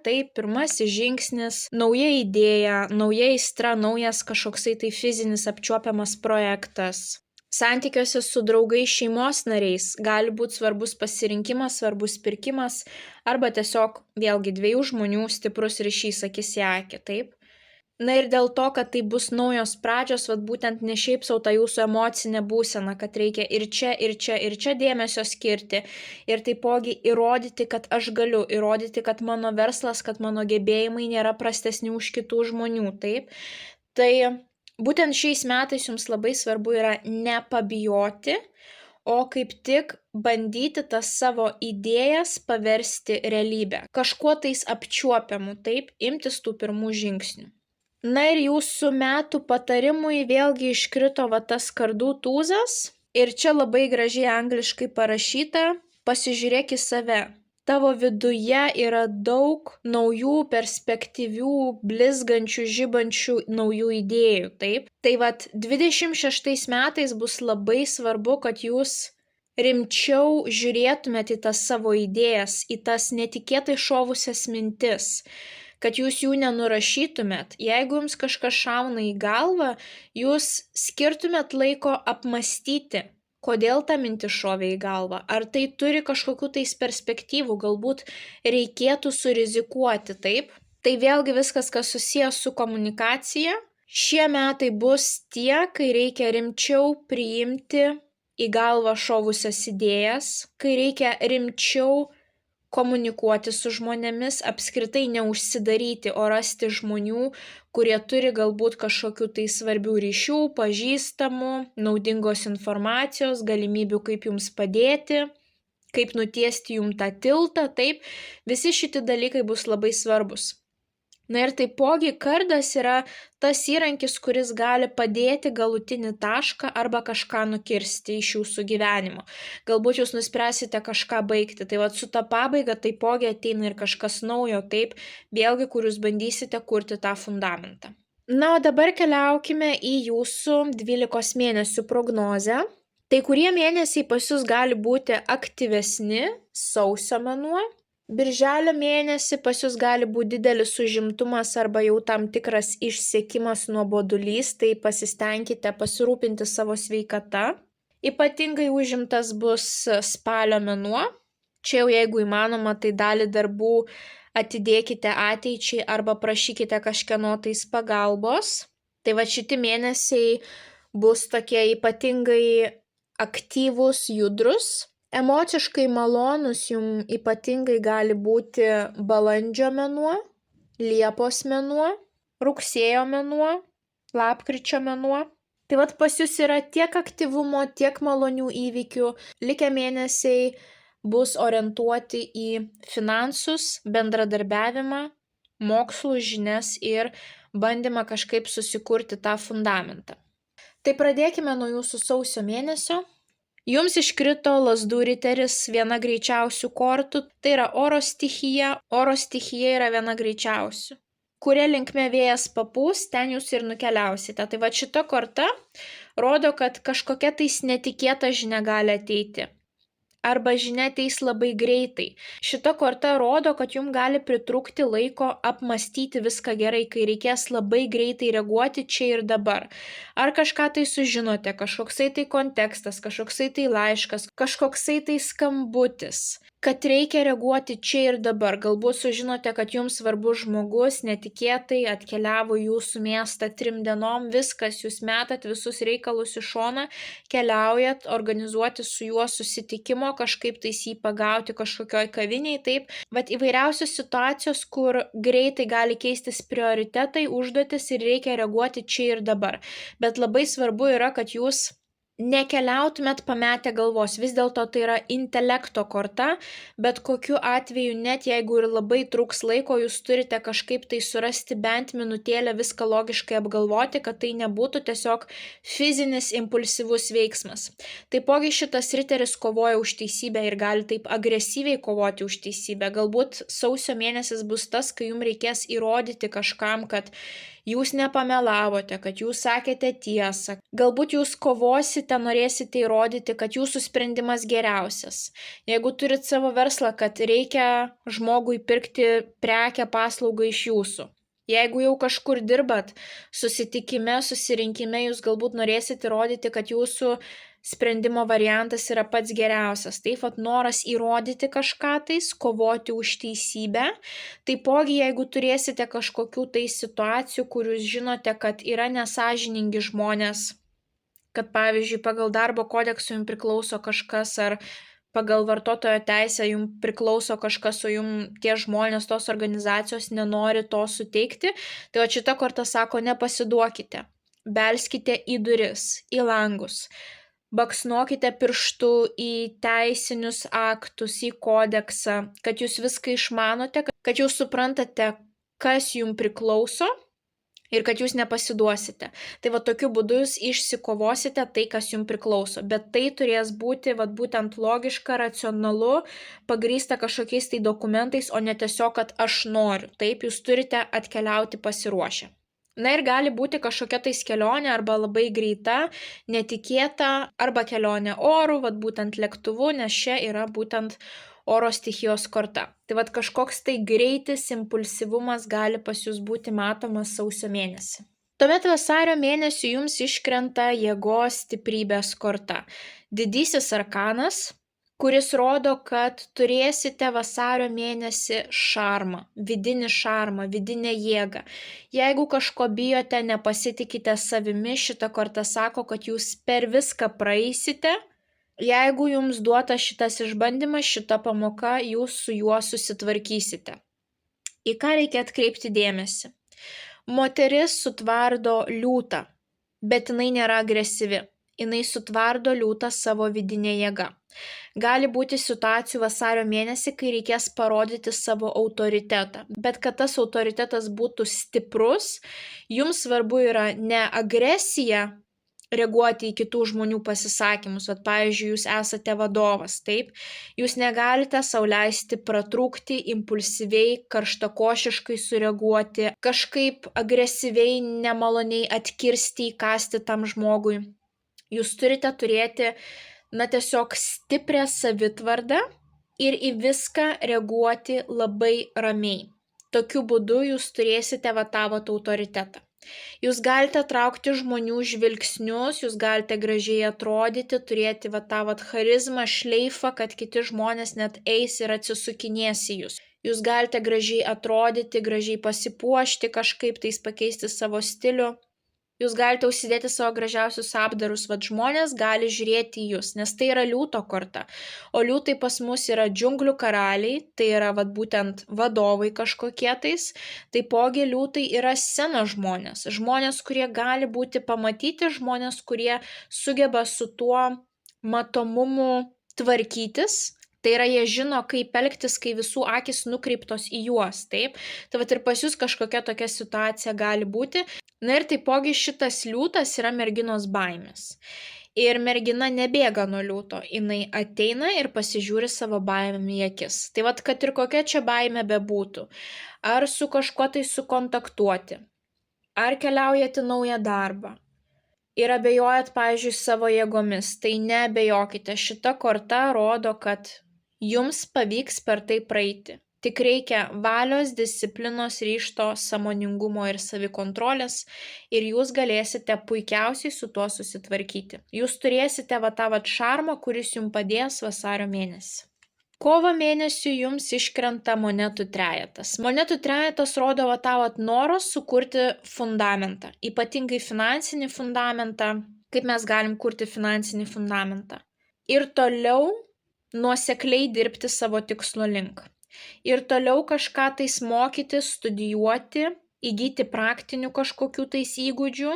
A: tai pirmasis žingsnis, nauja idėja, nauja aistra, naujas kažkoksai tai fizinis apčiuopiamas projektas. Santykiuose su draugais, šeimos nariais gali būti svarbus pasirinkimas, svarbus pirkimas arba tiesiog vėlgi dviejų žmonių stiprus ryšys akis į akį, taip? Na ir dėl to, kad tai bus naujos pradžios, vat būtent ne šiaip sau ta jūsų emocinė būsena, kad reikia ir čia dėmesio skirti ir taipogi įrodyti, kad aš galiu, įrodyti, kad mano verslas, kad mano gebėjimai nėra prastesni už kitų žmonių, taip? Tai būtent šiais metais jums labai svarbu yra nepabijoti, o kaip tik bandyti tas savo idėjas paversti realybę. Kažkuo tais apčiuopiamu, taip, imtis tų pirmų žingsnių. Na ir jūsų metų patarimui vėlgi iškrito va tas kardų tūzas ir čia labai gražiai angliškai parašyta, pasižiūrėk į save. Tavo viduje yra daug naujų, perspektyvių, blizgančių, žibančių naujų idėjų, taip? Tai vat 26 metais bus labai svarbu, kad jūs rimčiau žiūrėtumėte į tas savo idėjas, į tas netikėtai šovusias mintis, kad jūs jų nenurašytumėt. Jeigu jums kažkas šauna į galvą, jūs skirtumėt laiko apmastyti, kodėl ta mintis šovė į galvą. Ar tai turi kažkokių tais perspektyvų, galbūt reikėtų surizikuoti, taip? Tai vėlgi viskas, kas susijęs su komunikacija. Šie metai bus tie, kai reikia rimčiau priimti į galvą šovusias idėjas, kai reikia rimčiau komunikuoti su žmonėmis, apskritai neužsidaryti, o rasti žmonių, kurie turi galbūt kažkokių tai svarbių ryšių, pažįstamų, naudingos informacijos, galimybių kaip jums padėti, kaip nutiesti jums tą tiltą, taip, visi šitie dalykai bus labai svarbus. Na ir taipogi kardas yra tas įrankis, kuris gali padėti galutinį tašką arba kažką nukirsti iš jūsų gyvenimo. Galbūt jūs nuspręsite kažką baigti, tai vat su ta pabaiga taipogi ateina ir kažkas naujo, taip, vėlgi, kur jūs bandysite kurti tą fundamentą. Na, o dabar keliaukime į jūsų 12 mėnesių prognozę. Tai kurie mėnesiai pas jūs gali būti aktyvesni, sausio mėnuo. Birželio mėnesį pas jūs gali būti didelis užimtumas arba jau tam tikras išsekimas, nuobodulys, tai pasistengkite pasirūpinti savo sveikata. Ypatingai užimtas bus spalio mėnuo. Čia jau jeigu įmanoma, tai dalį darbų atidėkite ateičiai arba prašykite kažkieno tais pagalbos. Tai va šitie mėnesiai bus tokie ypatingai aktyvūs, judrus. Emociškai malonus jums ypatingai gali būti balandžio mėnuo, liepos mėnuo, rugsėjo mėnuo, lapkričio mėnuo. Tai vat pas jūs yra tiek aktyvumo, tiek malonių įvykių. Likę mėnesiai bus orientuoti į finansus, bendradarbiavimą, mokslų žinias ir bandymą kažkaip susikurti tą fundamentą. Tai pradėkime nuo jūsų sausio mėnesio. Jums iškrito lazdų riteris, viena greičiausių kortų, tai yra oro stichija. Oro stichija yra viena greičiausių. Kuria linkme vėjas papūs, ten jūs ir nukeliausite. Tai va šita korta rodo, kad kažkokia tais netikėta žinia gali ateiti. Arba žinia ateis labai greitai. Šita korta rodo, kad jums gali pritrūkti laiko apmastyti viską gerai, kai reikės labai greitai reaguoti čia ir dabar. Ar kažką tai sužinote, kažkoksai tai kontekstas, kažkoksai tai laiškas, kažkoksai tai skambutis, kad reikia reaguoti čia ir dabar. Galbūt sužinote, kad jums svarbus žmogus netikėtai atkeliavo į jūsų miestą 3 dienom, viskas, jūs metat visus reikalus į šoną, keliaujat, organizuoti su juo susitikimo, kažkaip tais jį pagauti kažkokioj kaviniai, taip. Vat įvairiausios situacijos, kur greitai gali keistis prioritetai, užduotis ir reikia reaguoti čia ir dabar. Bet labai svarbu yra, kad jūs nekeliautumėt pametę galvos, vis dėlto tai yra intelekto korta, bet kokiu atveju, net jeigu ir labai truks laiko, jūs turite kažkaip tai surasti bent minutėlę viską logiškai apgalvoti, kad tai nebūtų tiesiog fizinis impulsyvus veiksmas. Taipogi šitas riteris kovoja už teisybę ir gali taip agresyviai kovoti už teisybę. Galbūt sausio mėnesis bus tas, kai jums reikės įrodyti kažkam, kad jūs nepamelavote, kad jūs sakėte tiesą. Galbūt jūs kovosite, norėsite įrodyti, kad jūsų sprendimas geriausias. Jeigu turit savo verslą, kad reikia žmogui pirkti prekę, paslaugą iš jūsų. Jeigu jau kažkur dirbat, susitikime, susirinkime, jūs galbūt norėsite įrodyti, kad jūsų sprendimo variantas yra pats geriausias. Taip pat noras įrodyti kažką tais, kovoti už teisybę. Taipogi, jeigu turėsite kažkokių tai situacijų, kur jūs žinote, kad yra nesąžiningi žmonės, kad pavyzdžiui pagal darbo kodeksą jums priklauso kažkas ar pagal vartotojo teisę jums priklauso kažkas, o jums tie žmonės, tos organizacijos nenori to suteikti, tai šita korta sako, nepasiduokite, belskite į duris, į langus. Baksnokite pirštu į teisinius aktus, į kodeksą, kad jūs viską išmanote, kad jūs suprantate, kas jums priklauso ir kad jūs nepasiduosite. Tai tokiu būdu jūs išsikovosite tai, kas jums priklauso. Bet tai turės būti būtent logiška, racionalu, pagrįsta kažkokiais tai dokumentais, o ne tiesiog, kad aš noriu. Taip, jūs turite atkeliauti pasiruošę. Na ir gali būti kažkokia tais kelionė arba labai greita, netikėta, arba kelionė oru, būtent lėktuvu, nes čia yra būtent oro stichijos korta. Tai kažkoks tai greitis, impulsyvumas gali pas jūs būti matomas sausio mėnesį. Tuomet vasario mėnesį jums iškrenta jėgos stiprybės korta. Didysis arkanas, kuris rodo, kad turėsite vasario mėnesį šarmą, vidinę jėgą. Jeigu kažko bijote, nepasitikite savimi, šita korta sako, kad jūs per viską praeisite. Jeigu jums duotas šitas išbandymas, šita pamoka, jūs su juo susitvarkysite. Į ką reikia atkreipti dėmesį? Moteris sutvardo liūtą, bet jinai nėra agresyvi. Jinai sutvardo liūtą savo vidinę jėgą. Gali būti situacijų vasario mėnesį, kai reikės parodyti savo autoritetą. Bet kad tas autoritetas būtų stiprus, jums svarbu yra ne agresija reaguoti į kitų žmonių pasisakymus. Pavyzdžiui, jūs esate vadovas, taip? Jūs negalite sau leisti pratrūkti, impulsyviai, karštakošiškai sureaguoti, kažkaip agresyviai, nemaloniai atkirsti, įkasti tam žmogui. Jūs turite turėti, tiesiog stiprią savitvardą ir į viską reaguoti labai ramiai. Tokiu būdu jūs turėsite tą autoritetą. Jūs galite traukti žmonių žvilgsnius, jūs galite gražiai atrodyti, turėti tą charizmą, šleifą, kad kiti žmonės net eis ir atsisukinės į jūs. Jūs galite gražiai atrodyti, gražiai pasipuošti, kažkaip tais pakeisti savo stilių. Jūs galite užsidėti savo gražiausius apdarus, žmonės gali žiūrėti į jūs, nes tai yra liūto korta. O liūtai pas mus yra džiunglių karaliai, tai yra būtent vadovai kažkokie tais. Taipogi liūtai yra scenos žmonės. Žmonės, kurie gali būti pamatyti, žmonės, kurie sugeba su tuo matomumu tvarkytis. Tai yra, jie žino, kaip elgtis, kai visų akis nukreiptos į juos, taip? Tai ir pas jūs kažkokia tokia situacija gali būti. Na ir taipogi šitas liūtas yra merginos baimės. Ir mergina nebėga nuo liūto, jinai ateina ir pasižiūri savo baimėm į akis. Tai kad ir kokia čia baimė bebūtų, ar su kažkuo tai sukontaktuoti, ar keliaujate naują darbą, ir abejojat, pavyzdžiui, savo jėgomis, tai neabejokite, šita korta rodo, kad jums pavyks per tai praeiti. Tik reikia valios, disciplinos, ryžto, sąmoningumo ir savikontrolės ir jūs galėsite puikiausiai su tuo susitvarkyti. Jūs turėsite tą šarmą, kuris jums padės vasario mėnesį. Kovo mėnesių jums iškrenta monetų trejetas. Monetų trejetas rodo tą norą sukurti fundamentą, ypatingai finansinį fundamentą, kaip mes galim kurti finansinį fundamentą. Ir toliau nuosekliai dirbti savo tikslo link. Ir toliau kažką tais mokyti, studijuoti, įgyti praktinių kažkokių tais įgūdžių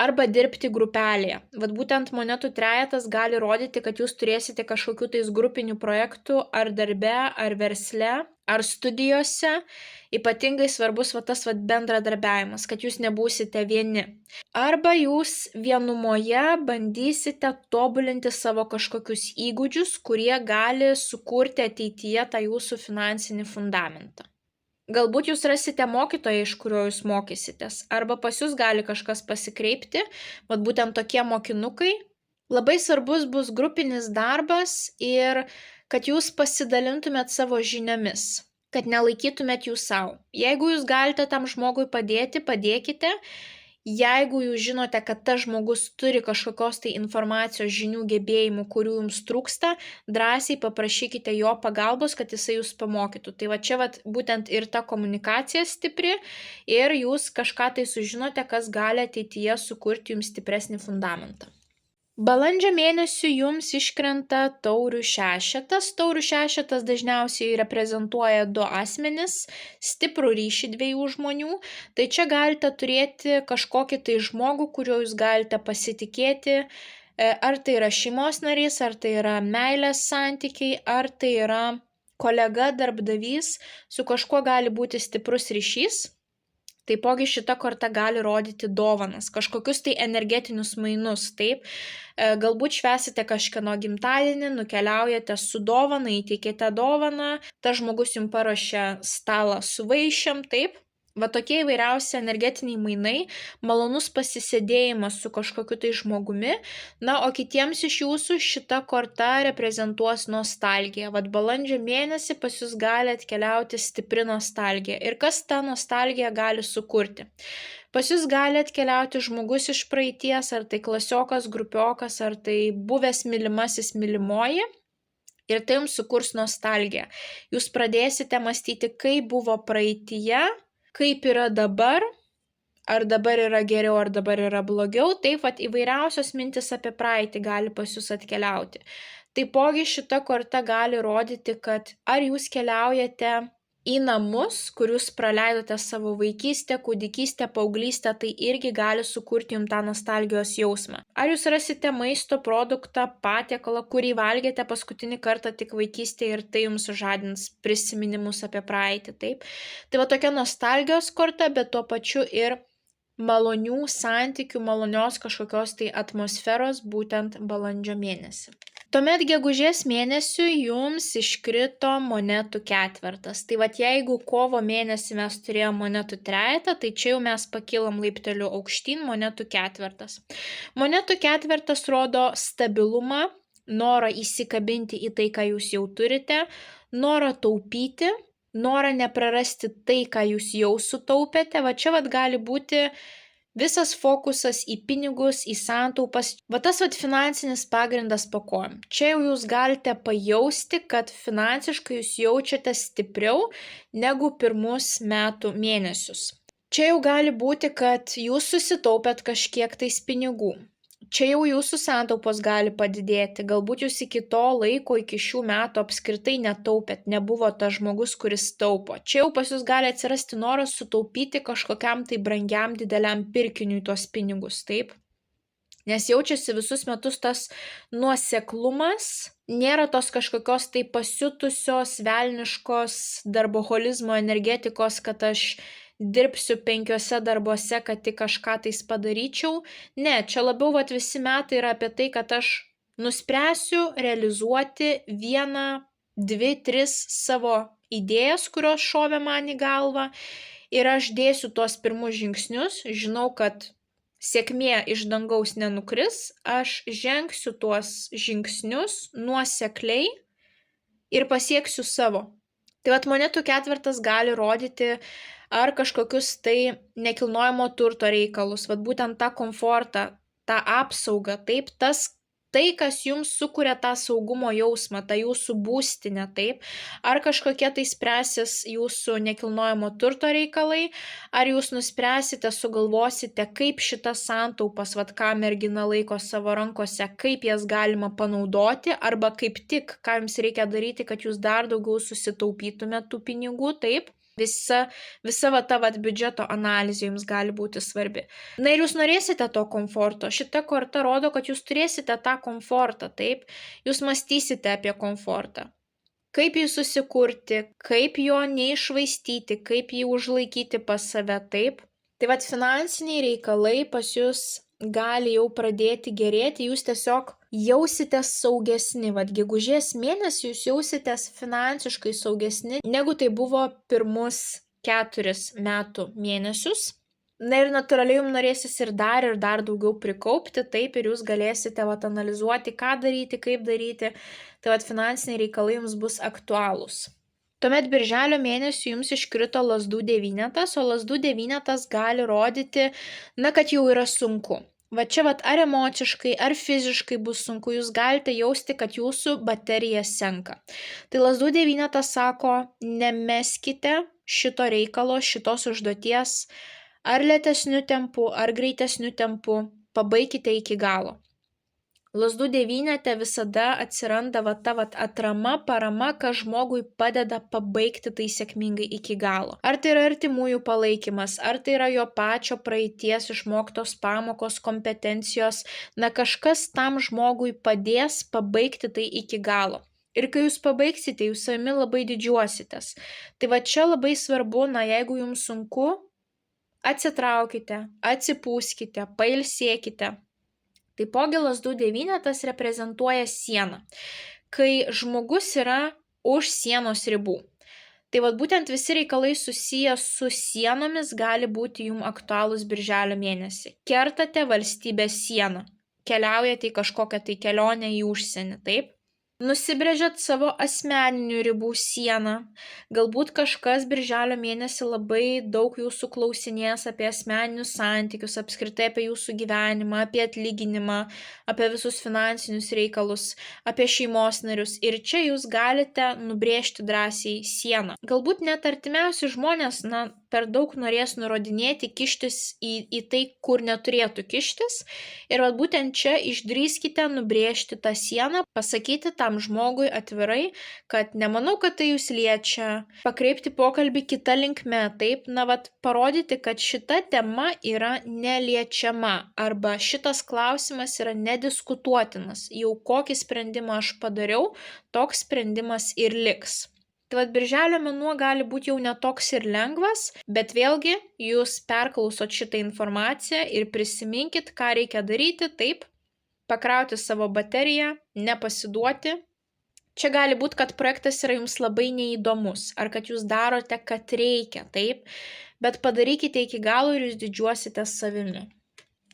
A: arba dirbti grupelėje. Vat būtent monetų trejetas gali rodyti, kad jūs turėsite kažkokių tais grupinių projektų ar darbe, ar versle, ar studijose. Ypatingai svarbus tas bendradarbiavimas, kad jūs nebūsite vieni. Arba jūs vienumoje bandysite tobulinti savo kažkokius įgūdžius, kurie gali sukurti ateityje tą jūsų finansinį fundamentą. Galbūt jūs rasite mokytoją, iš kurio jūs mokysitės, arba pas jūs gali kažkas pasikreipti, vat būtent tokie mokinukai. Labai svarbus bus grupinis darbas ir kad jūs pasidalintumėt savo žiniomis, kad nelaikytumėt jų savo. Jeigu jūs galite tam žmogui padėti, padėkite. Jeigu jūs žinote, kad tas žmogus turi kažkokios tai informacijos, žinių, gebėjimų, kurių jums trūksta, drąsiai paprašykite jo pagalbos, kad jisai jūs pamokytų. Tai va čia būtent ir ta komunikacija stipri ir jūs kažką tai sužinote, kas gali ateityje sukurti jums stipresnį fundamentą. Balandžio mėnesių jums iškrenta taurių šešetas. Taurių šešetas dažniausiai reprezentuoja du asmenis, stiprų ryšį dviejų žmonių. Tai čia galite turėti kažkokį tai žmogų, kuriuo jūs galite pasitikėti. Ar tai yra šeimos narys, ar tai yra meilės santykiai, ar tai yra kolega, darbdavys, su kažkuo gali būti stiprus ryšys. Taipogi šita korta gali rodyti dovanas, kažkokius tai energetinius mainus, taip. Galbūt švęsite kažkieno gimtadienį, nukeliaujate su dovana, įteikėte dovaną, tas žmogus jums paruošia stalą su vaišėm, taip. Va tokie įvairiausi energetiniai mainai, malonus pasisėdėjimas su kažkokiu tai žmogumi, na, o kitiems iš jūsų šita korta reprezentuos nostalgiją. Vat balandžio mėnesį pas jūs gali atkeliauti stipri nostalgija. Ir kas tą nostalgiją gali sukurti? Pas jūs gali atkeliauti žmogus iš praeities, ar tai klasiokas, grupiokas, ar tai buvęs mylimasis, mylimoji. Ir tai jums sukurs nostalgiją. Jūs pradėsite mąstyti, kaip buvo praeityje, kaip yra dabar, ar dabar yra geriau, ar dabar yra blogiau, taip pat įvairiausios mintis apie praeitį gali pas jūs atkeliauti. Taipogi šita korta gali rodyti, kad ar jūs keliaujate į namus, kur jūs praleidote savo vaikystę, kūdikystę, paauglystę, tai irgi gali sukurti jums tą nostalgijos jausmą. Ar jūs rasite maisto produktą, patiekalą, kurį valgėte paskutinį kartą tik vaikystėje ir tai jums sužadins prisiminimus apie praeitį, taip? Tai va tokia nostalgijos korta, bet tuo pačiu ir malonių santykių, malonios kažkokios tai atmosferos būtent balandžio mėnesį. Tuomet gegužės mėnesių jums iškrito monetų ketvertas. Tai vat jeigu kovo mėnesį mes turėjome monetų trejetą, tai čia jau mes pakilam laipteliu aukštyn, monetų ketvertas. Monetų ketvertas rodo stabilumą, norą įsikabinti į tai, ką jūs jau turite, norą taupyti, norą neprarasti tai, ką jūs jau sutaupėte. Va čia gali būti visas fokusas į pinigus, į santaupas, va tas finansinis pagrindas po kojom. Čia jau jūs galite pajausti, kad finansiškai jūs jaučiate stipriau negu pirmus metų mėnesius. Čia jau gali būti, kad jūs susitaupėt kažkiek tais pinigų. Čia jau jūsų santaupos gali padidėti, galbūt jūs iki to laiko, iki šių metų apskritai netaupėt, nebuvo tas žmogus, kuris taupo. Čia jau pas jūs gali atsirasti noras sutaupyti kažkokiam tai brangiam dideliam pirkiniui tuos pinigus, taip? Nes jaučiasi visus metus tas nuoseklumas, nėra tos kažkokios tai pasiutusios, velniškos darboholizmo energetikos, kad aš dirbsiu 5 darbuose, kad tik kažką tais padaryčiau. Ne, čia labiau visi metai yra apie tai, kad aš nuspręsiu realizuoti 1, 2, 3 savo idėjas, kurios šovė man į galvą ir aš dėsiu tuos pirmus žingsnius, žinau, kad sėkmė iš dangaus nenukris, aš žengsiu tuos žingsnius nuosekliai ir pasieksiu savo. Tai monetų ketvertas gali rodyti ar kažkokius tai nekilnojamo turto reikalus, būtent tą komfortą, tą apsaugą, taip, tai, kas jums sukuria tą saugumo jausmą, tą jūsų būstinę, taip, ar kažkokie tai spręsis jūsų nekilnojamo turto reikalai, ar jūs nuspręsite, sugalvosite, kaip šitas santaupas, ką mergina laiko savo rankose, kaip jas galima panaudoti, arba kaip tik, ką jums reikia daryti, kad jūs dar daugiau susitaupytumėte tų pinigų, taip. Visa va ta biudžeto analizė jums gali būti svarbi. Na ir jūs norėsite to komforto. Šita korta rodo, kad jūs turėsite tą komfortą, taip? Jūs mąstysite apie komfortą. Kaip jį susikurti, kaip jo neišvaistyti, kaip jį užlaikyti pas save, taip? Tai finansiniai reikalai pas jūs gali jau pradėti gerėti, jūs tiesiog jausitės saugesni. Gegužės mėnesį jūs jausitės finansiškai saugesni, negu tai buvo pirmus 4 metų mėnesius. Na ir natūraliai jums norėsis ir dar daugiau prikaupti, taip, ir jūs galėsite analizuoti, ką daryti, kaip daryti. Tai finansiniai reikalai jums bus aktualūs. Tuomet birželio mėnesį jums iškrito lazdų 9, o lazdų 9 gali rodyti, kad jau yra sunku. Čia ar emociškai, ar fiziškai bus sunku, jūs galite jausti, kad jūsų baterija senka. Tai lazdų 9 sako, nemeskite šito reikalo, šitos užduoties, ar lėtesniu tempu, ar greitesniu tempu, pabaikite iki galo. Lazdų 9 visada atsiranda ta atrama, parama, kas žmogui padeda pabaigti tai sėkmingai iki galo. Ar tai yra artimųjų palaikymas, ar tai yra jo pačio praeities išmoktos pamokos, kompetencijos, kažkas tam žmogui padės pabaigti tai iki galo. Ir kai jūs pabaigsite, jūs savimi labai didžiuositės. Tai čia labai svarbu, jeigu jums sunku, atsitraukite, atsipūskite, pailsėkite. Taipogi lazdų 9 reprezentuoja sieną, kai žmogus yra už sienos ribų. Tai būtent visi reikalai susiję su sienomis gali būti jums aktualūs birželio mėnesį. Kertate valstybės sieną, keliaujate į kažkokią tai kelionę į užsienį, taip? Nusibrėžėt savo asmeninių ribų sieną. Galbūt kažkas birželio mėnesį labai daug jūsų klausinės apie asmeninius santykius, apskritai apie jūsų gyvenimą, apie atlyginimą, apie visus finansinius reikalus, apie šeimos narius. Ir čia jūs galite nubrėžti drąsiai sieną. Galbūt net artimiausi žmonės, per daug norės nurodinėti, kištis į tai, kur neturėtų kištis. Ir būtent čia išdrįskite nubrėžti tą sieną, pasakyti tam žmogui atvirai, kad nemanau, kad tai jūs liečia, pakreipti pokalbį kitą linkme, taip, parodyti, kad šita tema yra neliečiama arba šitas klausimas yra nediskutuotinas. Jau kokį sprendimą aš padariau, toks sprendimas ir liks. Tai birželio mėnuo gali būti jau netoks ir lengvas, bet vėlgi jūs perklausot šitą informaciją ir prisiminkit, ką reikia daryti, taip, pakrauti savo bateriją, nepasiduoti. Čia gali būti, kad projektas yra jums labai neįdomus, ar kad jūs darote, kad reikia, taip, bet padarykite iki galo ir jūs didžiuositės savimi.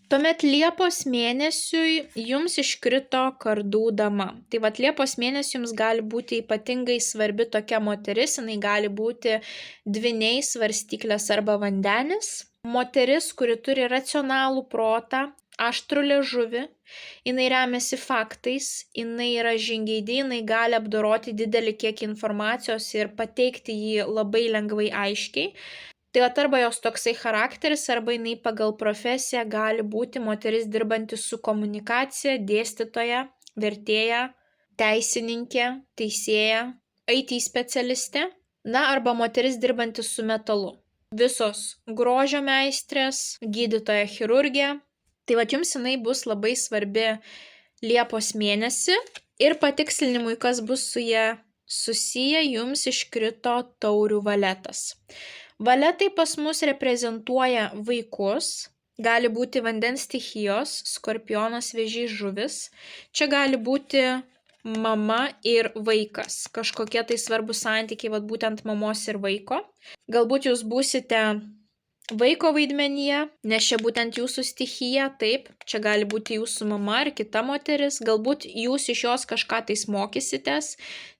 A: Tuomet Liepos mėnesiui jums iškrito kardų dama. Tai Liepos mėnesį jums gali būti ypatingai svarbi tokia moteris, jinai gali būti dviniai, svarstyklės arba vandenis. Moteris, kuri turi racionalų protą, aštrų liežuvį, jinai remiasi faktais, jinai yra žingeidi, jinai gali apdoroti didelį kiekį informacijos ir pateikti jį labai lengvai aiškiai. Tai arba jos toksai charakteris, arba jinai pagal profesiją gali būti moteris dirbanti su komunikacija, dėstytoja, vertėja, teisininkė, teisėja, IT specialistė, arba moteris dirbanti su metalu. Visos grožio meistrės, gydytoja, chirurgė. Tai jums jinai bus labai svarbi Liepos mėnesį ir patikslinimui, kas bus su ja susiję, jums iškrito taurių valetas. Valetai pas mus reprezentuoja vaikus, gali būti vandens stichijos, skorpionas, vėžys, žuvis. Čia gali būti mama ir vaikas, kažkokie tai svarbus santykiai, būtent mamos ir vaiko. Galbūt jūs būsite vaiko vaidmenyje, nes čia būtent jūsų stichija, taip, čia gali būti jūsų mama ar kita moteris, galbūt jūs iš jos kažką tais mokysitės,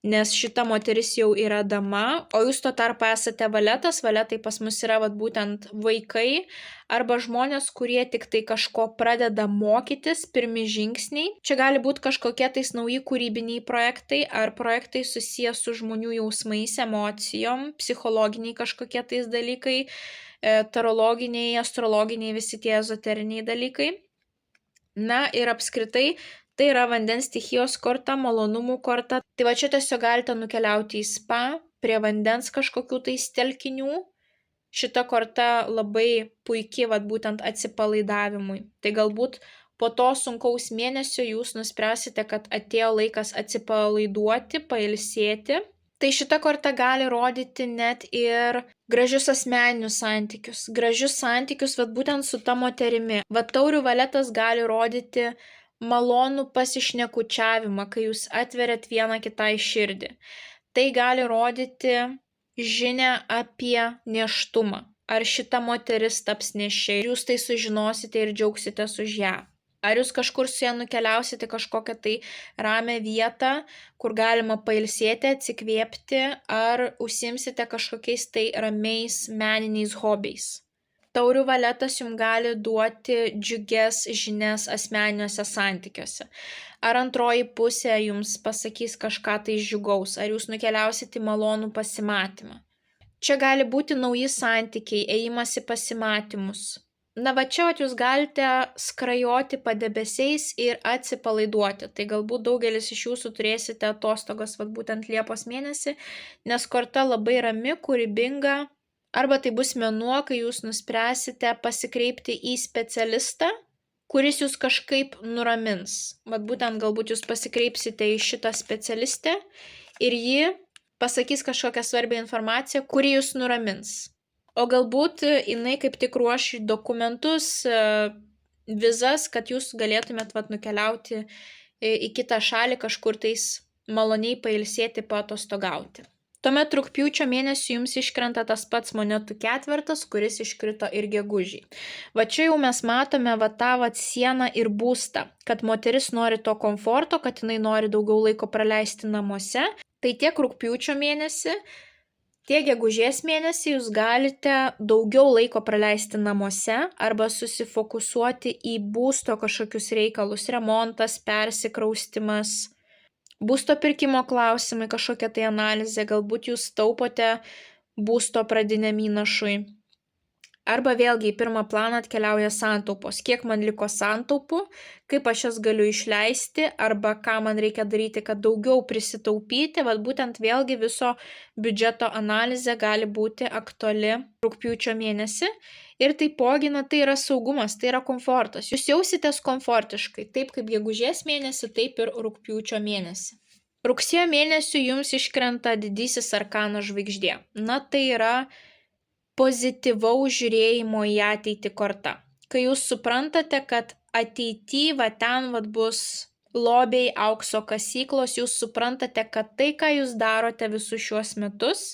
A: nes šita moteris jau yra dama, o jūs tuo tarpu esate valetas, valetai pas mus yra būtent vaikai arba žmonės, kurie tik tai kažko pradeda mokytis, pirmi žingsniai. Čia gali būti kažkokie tais nauji kūrybiniai projektai ar projektai susiję su žmonių jausmais, emocijom, psichologiniai kažkokie tais dalykai, tarologiniai, astrologiniai, visi tie ezoteriniai dalykai. Ir apskritai, tai yra vandens stichijos korta, malonumų korta. Tai čia tiesiog galite nukeliauti į spa, prie vandens kažkokių tais telkinių. Šita korta labai puikiai būtent atsipalaidavimui. Tai galbūt po to sunkaus mėnesio jūs nuspręsite, kad atėjo laikas atsipalaiduoti, pailsėti. Tai šita korta gali rodyti net ir gražius asmeninius santykius. Gražius santykius būtent su ta moterimi. Taurių valetas gali rodyti malonų pasišnekučiavimą, kai jūs atveriat vieną kitai širdį. Tai gali rodyti žinią apie nėštumą. Ar šita moteris taps nėščia ir jūs tai sužinosite ir džiaugsitės už ją. Ar jūs kažkur su ja nukeliausite kažkokią tai ramią vietą, kur galima pailsėti, atsikvėpti, ar užsimsite kažkokiais tai ramiais meniniais hobiais. Taurių valetas jums gali duoti džiugias žinias asmeniniuose santykiuose. Ar antroji pusė jums pasakys kažką tai džiugaus, ar jūs nukeliausite į malonų pasimatymą. Čia gali būti nauji santykiai, ėjimas į pasimatymus. Čia jūs galite skrajoti padebesiais ir atsipalaiduoti. Tai galbūt daugelis iš jūsų turėsite atostogas būtent Liepos mėnesį, nes korta labai rami, kūrybinga. Arba tai bus mėnuo, kai jūs nuspręsite pasikreipti į specialistą, kuris jūs kažkaip nuramins. Būtent galbūt jūs pasikreipsite į šitą specialistę ir ji pasakys kažkokią svarbią informaciją, kuri jūs nuramins. O galbūt jinai kaip tik ruoši dokumentus, vizas, kad jūs galėtumėt nukeliauti į kitą šalį, kažkur tais maloniai pailsėti, paatostogauti. Tuomet rugpjūčio mėnesį jums iškrenta tas pats monetų ketvertas, kuris iškrito ir gegužį. Čia jau mes matome tą sieną ir būstą, kad moteris nori to komforto, kad jinai nori daugiau laiko praleisti namuose. Tai tiek rugpjūčio mėnesį, tiek gegužės mėnesį jūs galite daugiau laiko praleisti namuose arba susifokusuoti į būsto kažkokius reikalus, remontas, persikraustimas, būsto pirkimo klausimai, kažkokia tai analizė, galbūt jūs taupote būsto pradiniam įnašui. Arba vėlgi į pirmą planą atkeliauja santaupos. Kiek man liko santaupų, kaip aš jas galiu išleisti, arba ką man reikia daryti, kad daugiau prisitaupyti. Būtent vėlgi viso biudžeto analizė gali būti aktuali rugpjūčio mėnesį. Ir taipogi, tai yra saugumas, tai yra komfortas. Jūs jausitės komfortiškai, taip kaip gegužės mėnesį, taip ir rugpjūčio mėnesį. Rugsėjo mėnesį jums iškrenta didysis arkanas žvaigždė. Tai yra pozityvaus žiūrėjimo į ateitį korta. Kai jūs suprantate, kad ateityje ten bus lobiai, aukso kasyklos, jūs suprantate, kad tai, ką jūs darote visus šiuos metus,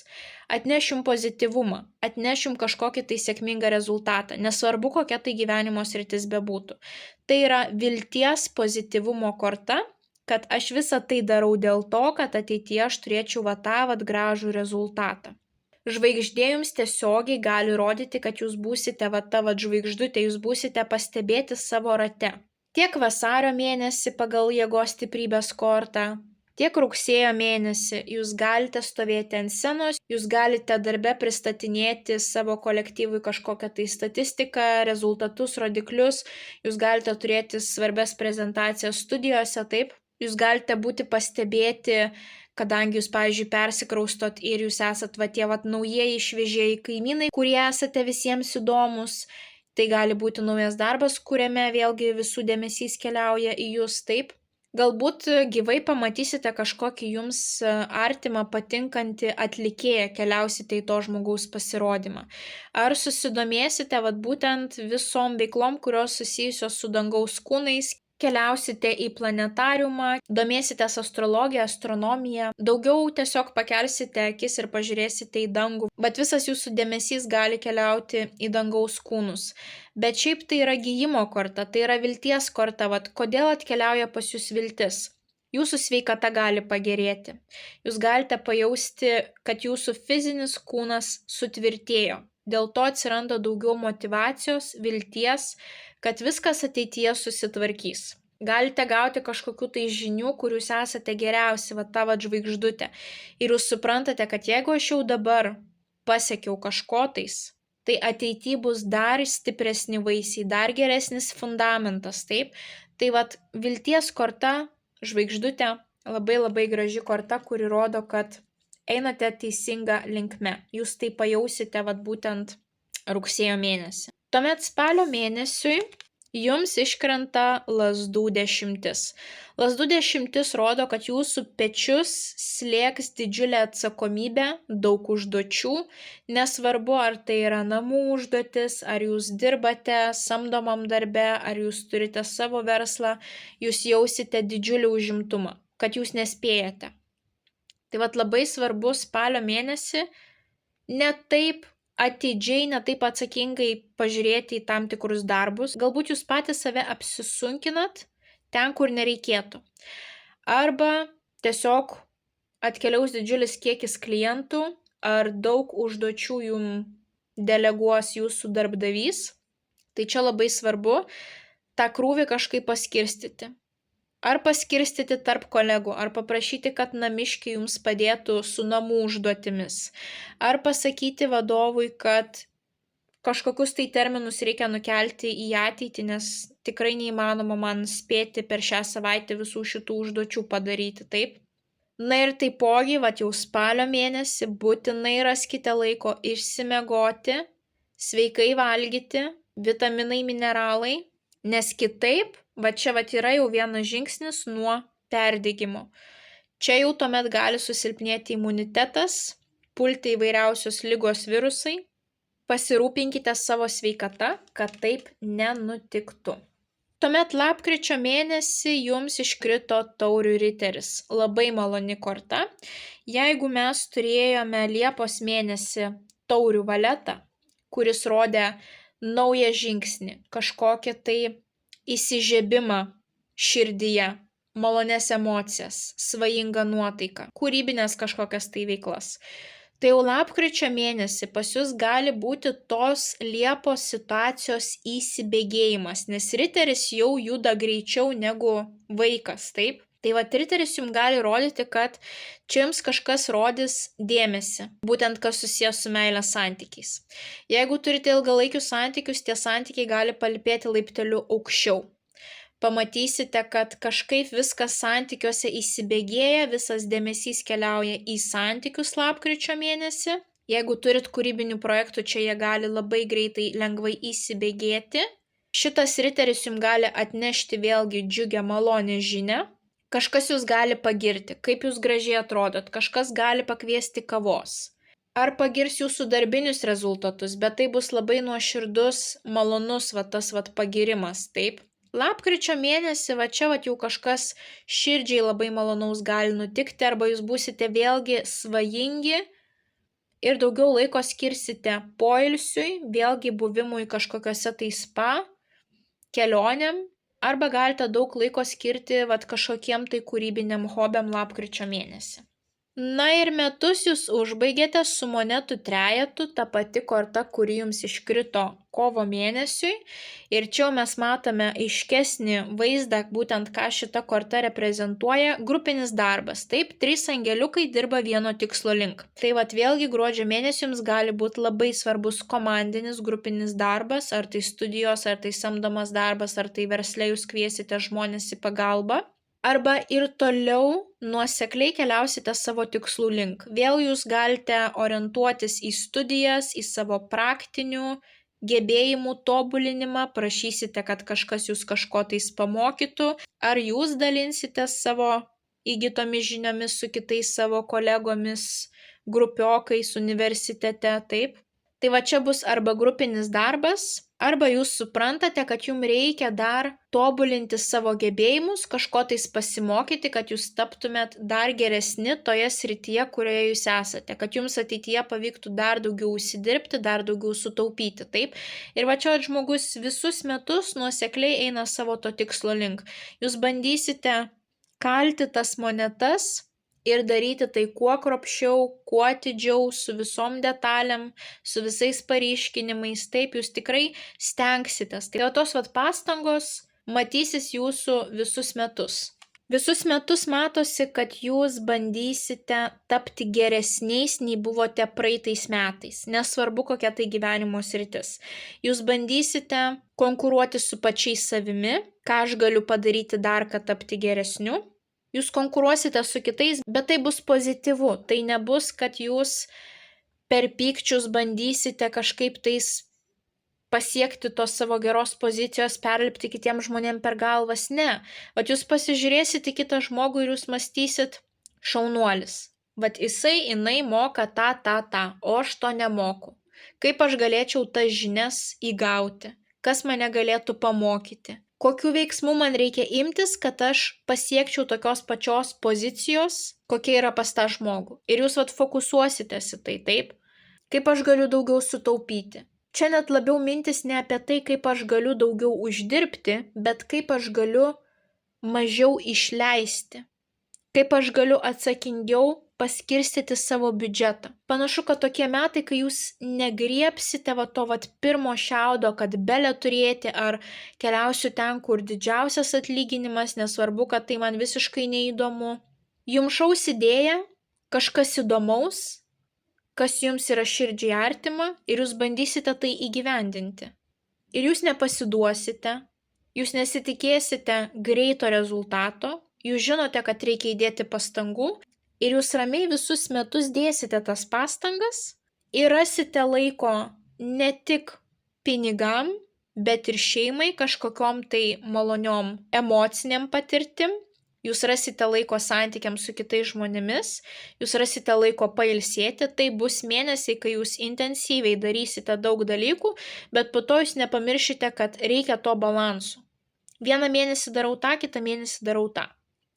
A: atneš jums pozityvumą, atneš jums kažkokį tai sėkmingą rezultatą, nesvarbu, kokia tai gyvenimo sritis bebūtų. Tai yra vilties pozityvumo korta, kad aš visą tai darau dėl to, kad ateityje aš turėčiau tą gražų rezultatą. Žvaigždė jums tiesiogiai gali rodyti, kad jūs būsite ta žvaigždutė, jūs būsite pastebėti savo rate. Tiek vasario mėnesį pagal jėgos stiprybės kortą, tiek rugsėjo mėnesį jūs galite stovėti ant scenos, jūs galite darbe pristatinėti savo kolektyvui kažkokią tai statistiką, rezultatus, rodiklius, jūs galite turėti svarbias prezentacijas studijose, taip, jūs galite būti pastebėti, kadangi jūs, pavyzdžiui, persikraustot ir jūs esat tie naujieji šviežieji kaimynai, kurie esate visiems įdomus, tai gali būti naujas darbas, kuriame vėlgi visų dėmesys keliauja į jūs, taip. Galbūt gyvai pamatysite kažkokį jums artimą, patinkantį atlikėją, keliausite į to žmogaus pasirodymą. Ar susidomėsite būtent visom veiklom, kurios susijusios su dangaus kūnais, keliausite į planetariumą, domėsitės astrologiją, astronomiją, daugiau tiesiog pakelsite akis ir pažiūrėsite į dangų, bet visas jūsų dėmesys gali keliauti į dangaus kūnus. Bet šiaip tai yra gijimo korta, tai yra vilties korta, kodėl atkeliauja pas jūs viltis? Jūsų sveikata gali pagerėti, jūs galite pajausti, kad jūsų fizinis kūnas sutvirtėjo. Dėl to atsiranda daugiau motyvacijos, vilties, kad viskas ateityje susitvarkys. Galite gauti kažkokių tai žinių, kur jūs esate geriausi, ta žvaigždutė. Ir jūs suprantate, kad jeigu aš jau dabar pasiekiau kažko tais, tai ateityje bus dar stipresni vaisiai, dar geresnis fundamentas, taip. Tai vilties korta, žvaigždutė, labai labai graži korta, kuri rodo, kad einate teisinga linkme. Jūs tai pajausite būtent rugsėjo mėnesį. Tuomet spalio mėnesiui jums iškrenta lazdų 10. Lazdų 10 rodo, kad jūsų pečius slėgs didžiulė atsakomybė, daug užduočių, nesvarbu, ar tai yra namų užduotis, ar jūs dirbate samdomam darbe, ar jūs turite savo verslą, jūs jausite didžiulį užimtumą, kad jūs nespėjate. Tai labai svarbu spalio mėnesį ne taip atidžiai, ne taip atsakingai pažiūrėti į tam tikrus darbus. Galbūt jūs patys save apsisunkinat ten, kur nereikėtų. Arba tiesiog atkeliaus didžiulis kiekis klientų, ar daug užduočių jums deleguos jūsų darbdavys. Tai čia labai svarbu tą krūvį kažkaip paskirstyti. Ar paskirstyti tarp kolegų, ar paprašyti, kad namiškiai jums padėtų su namų užduotimis, ar pasakyti vadovui, kad kažkokius tai terminus reikia nukelti į ateitį, nes tikrai neįmanoma man spėti per šią savaitę visų šitų užduočių padaryti, taip? Na ir taipogi, jau spalio mėnesį būtinai raskite laiko išsimiegoti, sveikai valgyti, vitaminai, mineralai, nes kitaip čia yra jau vienas žingsnis nuo perdegimo. Čia jau tuomet gali susilpnėti imunitetas, pulti įvairiausios ligos virusai. Pasirūpinkite savo sveikata, kad taip nenutiktų. Tuomet lapkričio mėnesį jums iškrito taurių riteris. Labai maloni korta. Jeigu mes turėjome Liepos mėnesį taurių valetą, kuris rodė naują žingsnį, kažkokią tai įsižiebimą širdyje, malonias emocijas, svajingą nuotaiką, kūrybinės kažkokias tai veiklas. Tai jau lapkričio mėnesį pas jūs gali būti tos Liepos situacijos įsibėgėjimas, nes riteris jau juda greičiau negu vaikas, taip? Tai riteris jums gali rodyti, kad čia jums kažkas rodys dėmesį, būtent kas susijęs su meilės santykiais. Jeigu turite ilgalaikius santykius, tie santykiai gali palypėti laipteliu aukščiau. Pamatysite, kad kažkaip viskas santykiuose įsibėgėja, visas dėmesys keliauja į santykius lapkričio mėnesį. Jeigu turit kūrybinių projektų, čia jie gali labai greitai, lengvai įsibėgėti. Šitas riteris jums gali atnešti vėlgi džiugę malonę žinią. Kažkas jūs gali pagirti, kaip jūs gražiai atrodot, kažkas gali pakviesti kavos. Ar pagirs jūsų darbinius rezultatus, bet tai bus labai nuoširdus, malonus tas pagirimas, taip? Lapkričio mėnesį čia jau kažkas širdžiai labai malonaus gali nutikti, arba jūs būsite vėlgi svajingi ir daugiau laiko skirsite poilsiui, vėlgi buvimui kažkokiuose tai spa, kelionėm, arba galite daug laiko skirti kažkokiem tai kūrybiniam hobiam lapkričio mėnesį. Na ir metus jūs užbaigėte su monetų trejetu, ta pati korta, kuri jums iškrito kovo mėnesiui. Ir čia mes matome aiškesnį vaizdą, būtent ką šita korta reprezentuoja, grupinis darbas. Taip, 3 angeliukai dirba vieno tikslo link. Tai vėlgi gruodžio mėnesį jums gali būti labai svarbus komandinis grupinis darbas, ar tai studijos, ar tai samdomas darbas, ar tai versle jūs kviesite žmonės į pagalbą. Arba ir toliau nuosekliai keliausite savo tikslų link. Vėl jūs galite orientuotis į studijas, į savo praktinių gebėjimų tobulinimą, prašysite, kad kažkas jūs kažko tais pamokytų, ar jūs dalinsite savo įgytomis žiniomis su kitais savo kolegomis, grupiokais universitete, taip. Tai čia bus arba grupinis darbas, arba jūs suprantate, kad jums reikia dar tobulinti savo gebėjimus, kažko tais pasimokyti, kad jūs taptumėt dar geresni toje srityje, kurioje jūs esate, kad jums ateityje pavyktų dar daugiau užsidirbti, dar daugiau sutaupyti, taip. Ir čia žmogus visus metus nuosekliai eina savo to tikslo link. Jūs bandysite kalti tas monetas ir daryti tai kuo kruopščiau, kuo atidžiau, su visom detalėm, su visais paryškinimais, taip jūs tikrai stengsitės. Tai tos pastangos matysis jūsų visus metus. Visus metus matosi, kad jūs bandysite tapti geresniais, nei buvote praeitais metais. Nesvarbu, kokia tai gyvenimo sritis. Jūs bandysite konkuruoti su pačiais savimi, ką aš galiu padaryti dar, kad tapti geresniu. Jūs konkuruosite su kitais, bet tai bus pozityvu. Tai nebus, kad jūs per pykčius bandysite kažkaip tais pasiekti tos savo geros pozicijos, perlipti kitiems žmonėms per galvas. Ne. Vat jūs pasižiūrėsite į kitą žmogų ir jūs mąstysit, šaunuolis. Vat jinai moka tą, o aš to nemoku. Kaip aš galėčiau tas žinias įgauti? Kas mane galėtų pamokyti? Kokių veiksmų man reikia imtis, kad aš pasiekčiau tokios pačios pozicijos, kokia yra pas tą žmogų. Ir jūs fokusuositės į tai, taip? Kaip aš galiu daugiau sutaupyti? Čia net labiau mintis ne apie tai, kaip aš galiu daugiau uždirbti, bet kaip aš galiu mažiau išleisti. Kaip aš galiu atsakingiau paskirstyti savo biudžetą. Panašu, kad tokie metai, kai jūs negriepsite to pirmo šiaudo, kad belė turėti, ar keliausiu ten, kur didžiausias atlyginimas, nesvarbu, kad tai man visiškai neįdomu. Jums šaus idėja, kažkas įdomaus, kas jums yra širdžiai artima, ir jūs bandysite tai įgyvendinti. Ir jūs nepasiduosite, jūs nesitikėsite greito rezultato, jūs žinote, kad reikia įdėti pastangų, ir jūs ramiai visus metus dėsite tas pastangas ir rasite laiko ne tik pinigam, bet ir šeimai, kažkokiom tai maloniom emociniam patirtim. Jūs rasite laiko santykiams su kitais žmonėmis, jūs rasite laiko pailsėti, tai bus mėnesiai, kai jūs intensyviai darysite daug dalykų, bet po to jūs nepamiršite, kad reikia to balanso. Vieną mėnesį darau tą, kitą mėnesį darau tą.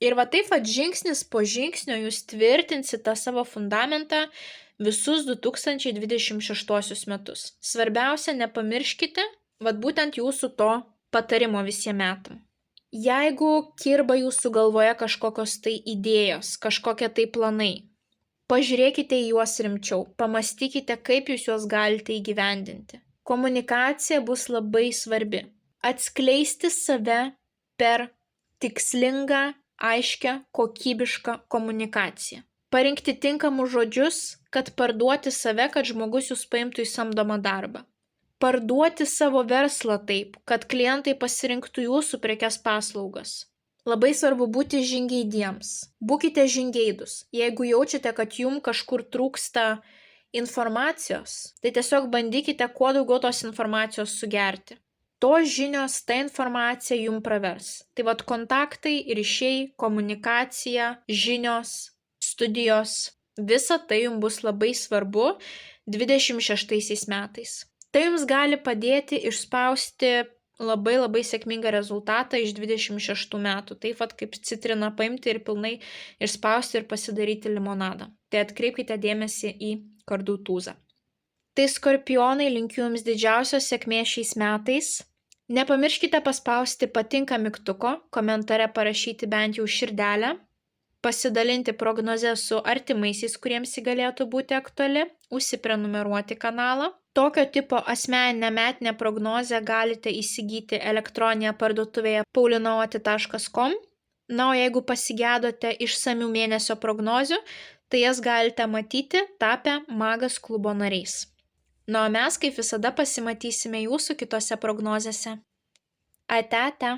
A: Ir taip žingsnis po žingsnio jūs tvirtinsite savo fundamentą visus 2026 metus. Svarbiausia, nepamirškite, būtent jūsų to patarimo visiems metam. Jeigu kirba jūsų galvoje kažkokios tai idėjos, kažkokie tai planai, pažiūrėkite į juos rimčiau, pamastykite, kaip jūs juos galite įgyvendinti. Komunikacija bus labai svarbi. Atskleisti save per tikslingą, aiškią, kokybišką komunikaciją. Parinkti tinkamus žodžius, kad parduoti save, kad žmogus jūs paimtų į samdomą darbą. Parduoti savo verslą taip, kad klientai pasirinktų jūsų prekes paslaugas. Labai svarbu būti žingeidiems. Būkite žingeidus. Jeigu jaučiate, kad jums kažkur trūksta informacijos, tai tiesiog bandykite kuo daugiau tos informacijos sugerti. Tos žinios, ta informacija jums pravers. Tai kontaktai, ryšiai, komunikacija, žinios, studijos, visa tai jums bus labai svarbu 26 metais. Tai jums gali padėti išspausti labai sėkmingą rezultatą iš 26 metų. Taip kaip citriną paimti ir pilnai išspausti ir pasidaryti limonadą. Tai atkreipkite dėmesį į kardų tūzą. Tai skorpionai, linkiu jums didžiausios sėkmės šiais metais. Nepamirškite paspausti patinka mygtuko, komentare parašyti bent jau širdelę, pasidalinti prognozę su artimaisiais, kuriems ji galėtų būti aktuali, užsiprenumeruoti kanalą. Tokio tipo asmeninę metinę prognozę galite įsigyti elektroninėje parduotuvėje paulinaoti.com. Na, o jeigu pasigedote išsamių mėnesio prognozių, tai jas galite matyti tapę Magas klubo nariais. Na, o mes kaip visada pasimatysime jūsų kitose prognozėse. Ate.